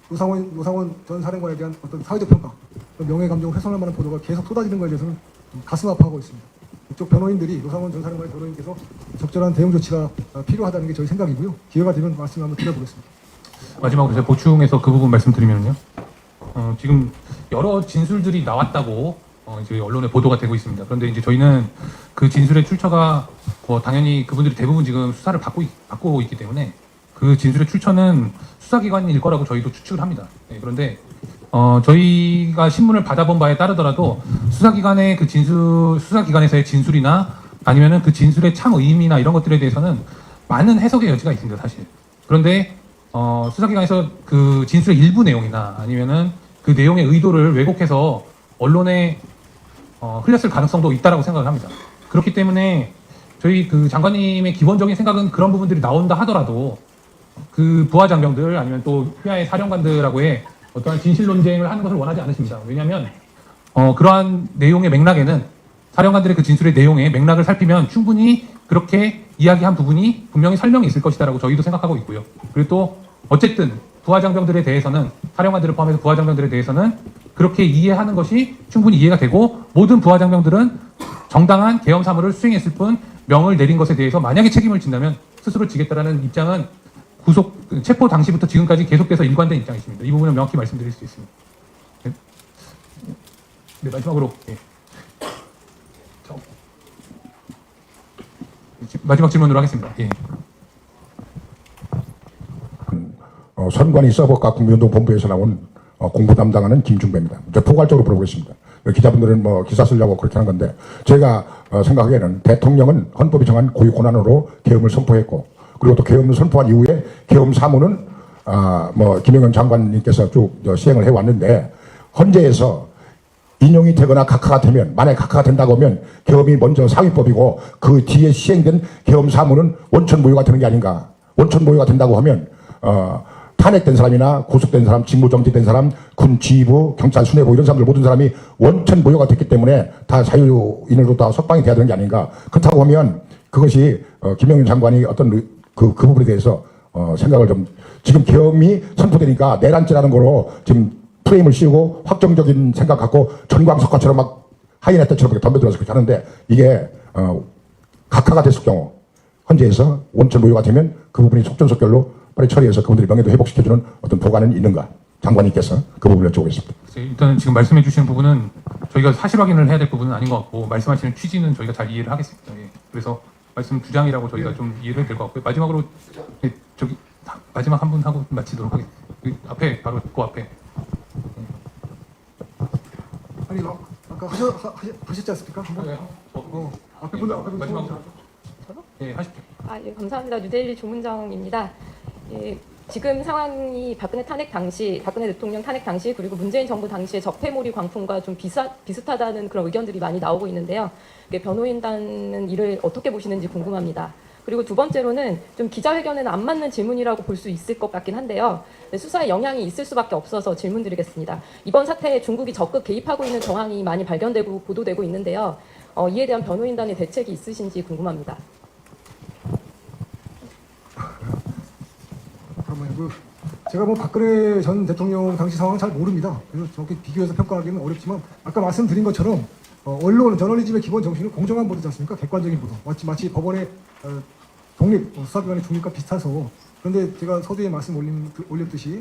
Speaker 2: 노상원 전 사령관에 대한 어떤 사회적 평가, 명예 감정을 훼손할 만한 보도가 계속 쏟아지는 것에 대해서는 가슴 아파하고 있습니다. 이쪽 변호인들이 노상원 전 사령관의 변호인께서 적절한 대응 조치가 필요하다는 게 저희 생각이고요. 기회가 되면 말씀을 한번 드려보겠습니다.
Speaker 1: 마지막으로 제가 보충해서 그 부분 말씀드리면요. 지금 여러 진술들이 나왔다고 이제 언론에 보도가 되고 있습니다. 그런데 이제 저희는 그 진술의 출처가 당연히 그분들이 대부분 지금 수사를 받고 있기 때문에 그 진술의 출처는 수사기관일 거라고 저희도 추측을 합니다. 네, 그런데 저희가 신문을 받아본 바에 따르더라도 수사기관의 수사기관에서의 진술이나 아니면은 그 진술의 참 의미나 이런 것들에 대해서는 많은 해석의 여지가 있습니다, 사실. 그런데 수사기관에서 그 진술의 일부 내용이나 아니면은 그 내용의 의도를 왜곡해서 언론에 흘렸을 가능성도 있다라고 생각을 합니다. 그렇기 때문에 저희 그 장관님의 기본적인 생각은 그런 부분들이 나온다 하더라도 그 부하 장병들 아니면 또 휘하의 사령관들하고의 어떠한 진실 논쟁을 하는 것을 원하지 않으십니다. 왜냐하면 그러한 내용의 맥락에는 사령관들의 그 진술의 내용의 맥락을 살피면 충분히 그렇게 이야기한 부분이 분명히 설명이 있을 것이다라고 저희도 생각하고 있고요. 그리고 또 어쨌든 부하 장병들에 대해서는 사령관들을 포함해서 부하 장병들에 대해서는 그렇게 이해하는 것이 충분히 이해가 되고 모든 부하 장병들은 정당한 계엄 사무를 수행했을 뿐 명을 내린 것에 대해서 만약에 책임을 진다면 스스로 지겠다라는 입장은 체포 당시부터 지금까지 계속돼서 일관된 입장이십니다. 이 부분은 명확히 말씀드릴 수 있습니다. 네, 마지막으로 마지막 질문으로 하겠습니다. 예.
Speaker 11: 선관위 서버과 국민운동본부에서 나온 공부 담당하는 김중배입니다. 이제 포괄적으로 물어보겠습니다. 기자분들은 뭐 기사 쓰려고 그렇게 하는 건데 제가 생각하기에는 대통령은 헌법이 정한 고유 권한으로 계엄을 선포했고 그리고 또 계엄을 선포한 이후에 계엄 사무는 김영현 장관님께서 쭉 시행을 해왔는데 헌재에서 인용이 되거나 각하가 되면 만약에 각하가 된다고 하면 계엄이 먼저 상위법이고 그 뒤에 시행된 계엄 사무는 원천 무효가 되는 게 아닌가. 원천 무효가 된다고 하면 탄핵된 사람이나 구속된 사람, 직무정지된 사람, 군 지휘부, 경찰 수뇌부 이런 사람들 모든 사람이 원천 무효가 됐기 때문에 다 자유인으로 다 석방이 돼야 되는 게 아닌가. 그렇다고 하면 그것이 김영현 장관이 어떤 그 부분에 대해서 생각을 좀 지금 계엄이 선포되니까 내란죄라는 거로 지금 프레임을 씌우고 확정적인 생각 갖고 전광석화처럼 막 하이에나 때처럼 덤벼들어서 그렇게 하는데 이게 각하가 됐을 경우 헌재에서 원천 무효가 되면 그 부분이 속전속결로 빨리 처리해서 그분들이 명예도 회복시켜주는 어떤 보관은 있는가? 장관님께서 그 부분을 여쭤보겠습니다.
Speaker 1: 일단 지금 말씀해 주시는 부분은 저희가 사실 확인을 해야 될 부분은 아닌 것 같고 말씀하시는 취지는 저희가 잘 이해를 하겠습니다. 예. 그래서 말씀 주장이라고 저희가 좀 이해를 될 것 같고요. 마지막으로 마지막 한 분 하고 마치도록 하겠습니다. 앞에 바로 그 앞에.
Speaker 2: 아니 아까 하셨지 않습니까? 한번 앞에 분
Speaker 1: 마지막으로 네, 하십시오.
Speaker 3: 예, 감사합니다. 뉴델리 조문정입니다. 예, 지금 상황이 박근혜 대통령 탄핵 당시 그리고 문재인 정부 당시의 적폐몰이 광풍과 좀 비슷하다는 그런 의견들이 많이 나오고 있는데요. 변호인단은 이를 어떻게 보시는지 궁금합니다. 그리고 두 번째로는 좀 기자회견에는 안 맞는 질문이라고 볼 수 있을 것 같긴 한데요. 수사에 영향이 있을 수밖에 없어서 질문드리겠습니다. 이번 사태에 중국이 적극 개입하고 있는 정황이 많이 발견되고 보도되고 있는데요. 이에 대한 변호인단의 대책이 있으신지 궁금합니다.
Speaker 2: 제가 박근혜 전 대통령 당시 상황 잘 모릅니다. 그래서 저렇게 비교해서 평가하기는 어렵지만 아까 말씀드린 것처럼 언론, 저널리즘의 기본 정신은 공정한 보도지 않습니까? 객관적인 보도. 마치 법원의 독립, 수사기관의 중립과 비슷해서 그런데 제가 서두에 말씀 올렸듯이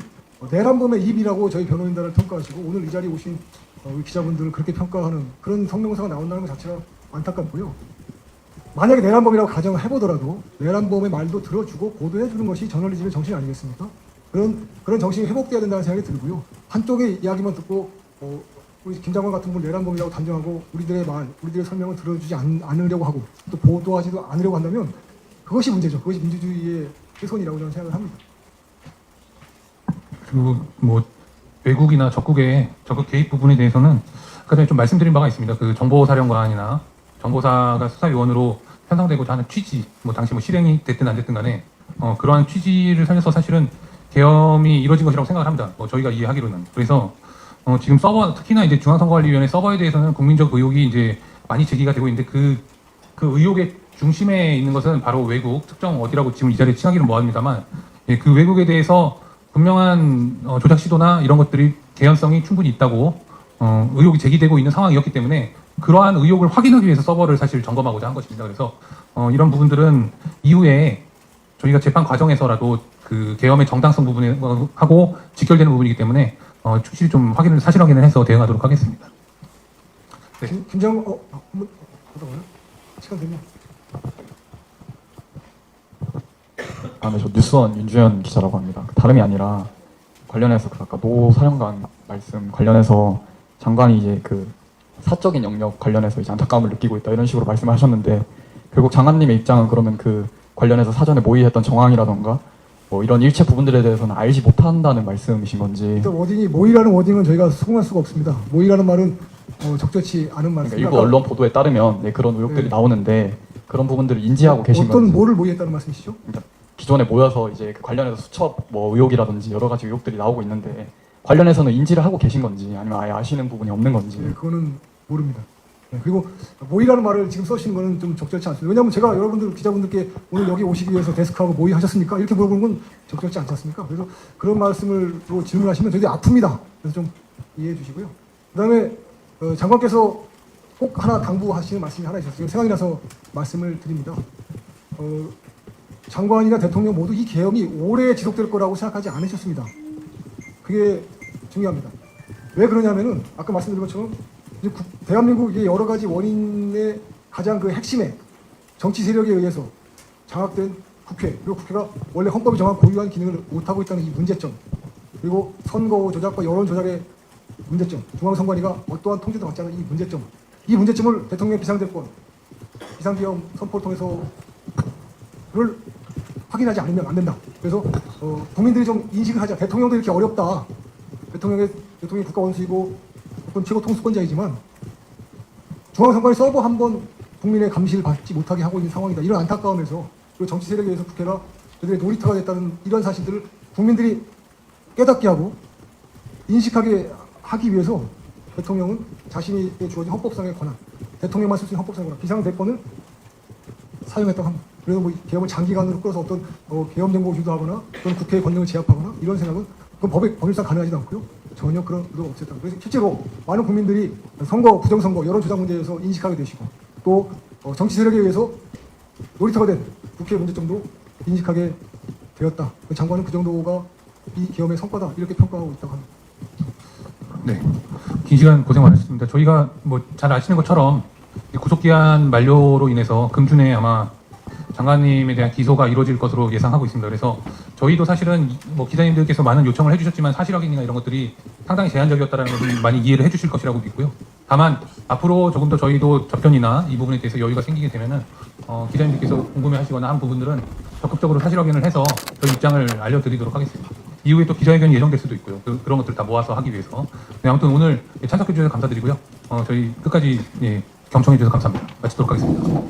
Speaker 2: 내란범의 입이라고 저희 변호인단을 평가하시고 오늘 이 자리에 오신 우리 기자분들을 그렇게 평가하는 그런 성명서가 나온다는 것 자체가 안타깝고요. 만약에 내란범이라고 가정을 해보더라도 내란범의 말도 들어주고 보도해주는 것이 저널리즘의 정신 아니겠습니까? 그런 정신이 회복돼야 된다는 생각이 들고요. 한쪽의 이야기만 듣고 우리 김 장관 같은 분 내란범이라고 단정하고 우리들의 설명을 들어주지 않으려고 하고 또 보도하지도 않으려고 한다면 그것이 문제죠. 그것이 민주주의의 훼손이라고 저는 생각을 합니다.
Speaker 1: 그리고 뭐 외국이나 적극의 적극 개입 부분에 대해서는 아까 전에 좀 말씀드린 바가 있습니다. 그 정보사령관이나 정보사가 수사요원으로 편성되고자 하는 취지, 당시 실행이 됐든 안 됐든 간에 그러한 취지를 살려서 사실은 계엄이 이루어진 것이라고 생각을 합니다. 저희가 이해하기로는. 그래서 지금 서버, 특히나 이제 중앙선거관리위원회 서버에 대해서는 국민적 의혹이 이제 많이 제기가 되고 있는데 그 의혹의 중심에 있는 것은 바로 외국, 특정 어디라고 지금 이 자리에 칭하기는 뭐합니다만, 예, 그 외국에 대해서 분명한 조작 시도나 이런 것들이 개연성이 충분히 있다고 의혹이 제기되고 있는 상황이었기 때문에 그러한 의혹을 확인하기 위해서 서버를 사실 점검하고자 한 것입니다. 그래서 이런 부분들은 이후에 저희가 재판 과정에서라도 그 계엄의 정당성 부분하고 직결되는 부분이기 때문에 충실히 좀 사실 확인을 해서 대응하도록 하겠습니다. 네.
Speaker 2: 김장 한번 보다가요. 시간 되면.
Speaker 12: 네, 저 뉴스원 윤주현 기자라고 합니다. 다름이 아니라 관련해서 아까 노 사령관 말씀 관련해서 장관이 이제 그 사적인 영역 관련해서 이제 안타까움을 느끼고 있다 이런 식으로 말씀하셨는데 결국 장관님의 입장은 그러면 그 관련해서 사전에 모의했던 정황이라던가 뭐 이런 일체 부분들에 대해서는 알지 못한다는 말씀이신 건지.
Speaker 2: 일단 워딩이 모의라는 워딩은 저희가 수긍할 수가 없습니다. 모의라는 말은 적절치 않은 말입니다.
Speaker 12: 그러니까 일부 언론 보도에 따르면 네, 그런 의혹들이 나오는데 그런 부분들을 인지하고 계신 건지.
Speaker 2: 어떤 뭐를 모의했다는 말씀이시죠?
Speaker 12: 그러니까 기존에 모여서 이제 그 관련해서 수첩 뭐 의혹이라든지 여러 가지 의혹들이 나오고 있는데 관련해서는 인지를 하고 계신 건지 아니면 아예 아시는 부분이 없는 건지.
Speaker 2: 네, 그거는 모릅니다. 네, 그리고 모의라는 말을 지금 써시는 거는 좀 적절치 않습니다. 왜냐하면 제가 여러분들 기자분들께 오늘 여기 오시기 위해서 데스크하고 모의하셨습니까? 이렇게 물어보는 건 적절치 않지 않습니까? 그래서 그런 말씀을 또 질문하시면 저희들이 아픕니다. 그래서 좀 이해해 주시고요. 그다음에 장관께서 꼭 하나 당부하시는 말씀이 하나 있었어요. 생각이 나서 말씀을 드립니다. 장관이나 대통령 모두 이 계엄이 오래 지속될 거라고 생각하지 않으셨습니다. 그게 중요합니다. 왜 그러냐면은 아까 말씀드린 것처럼 이제 대한민국의 여러 가지 원인의 가장 그 핵심에 정치 세력에 의해서 장악된 국회, 그리고 국회가 원래 헌법이 정한 고유한 기능을 못하고 있다는 이 문제점, 그리고 선거 조작과 여론 조작의 문제점, 중앙선관위가 어떠한 통제도 받지 않은 이 문제점을 대통령의 비상대권, 비상계엄 선포를 통해서 를 확인하지 않으면 안 된다. 그래서 국민들이 좀 인식을 하자. 대통령도 이렇게 어렵다. 대통령이 국가 원수이고 어떤 최고 통수권자이지만 중앙선관위 서버 한 번 국민의 감시를 받지 못하게 하고 있는 상황이다. 이런 안타까움에서 그리고 정치 세력에 의해서 국회가 저들의 놀이터가 됐다는 이런 사실들을 국민들이 깨닫게 하고 인식하게 하기 위해서 대통령은 자신이 주어진 헌법상의 권한, 대통령만 쓸 수 있는 헌법상의 권한, 비상대권을 사용했다고 합니다. 그래서 뭐 계엄을 장기간으로 끌어서 어떤 계엄 정보 유도하거나 또는 국회의 권력을 제압하거나 이런 생각은 그건 법률상 가능하지도 않고요. 전혀 그런 의도가 없었다. 그래서 실제로 많은 국민들이 선거, 부정선거, 여론 조작 문제에서 인식하게 되시고 또 정치 세력에 의해서 놀이터가 된 국회의 문제점도 인식하게 되었다. 장관은 그 정도가 이 계엄의 성과다 이렇게 평가하고 있다고 합니다.
Speaker 1: 네, 긴 시간 고생 많으셨습니다. 저희가 뭐 잘 아시는 것처럼 구속기한 만료로 인해서 금주내 아마 장관님에 대한 기소가 이루어질 것으로 예상하고 있습니다. 그래서 저희도 사실은 뭐 기자님들께서 많은 요청을 해주셨지만 사실 확인이나 이런 것들이 상당히 제한적이었다는 것을 많이 이해를 해주실 것이라고 믿고요. 다만 앞으로 조금 더 저희도 접견이나 이 부분에 대해서 여유가 생기게 되면은 기자님들께서 궁금해하시거나 한 부분들은 적극적으로 사실 확인을 해서 저희 입장을 알려드리도록 하겠습니다. 이후에 또 기자회견이 예정될 수도 있고요. 그런 것들 다 모아서 하기 위해서. 네, 아무튼 오늘 참석해 주셔서 감사드리고요. 저희 끝까지 경청해 주셔서 감사합니다. 마치도록 하겠습니다.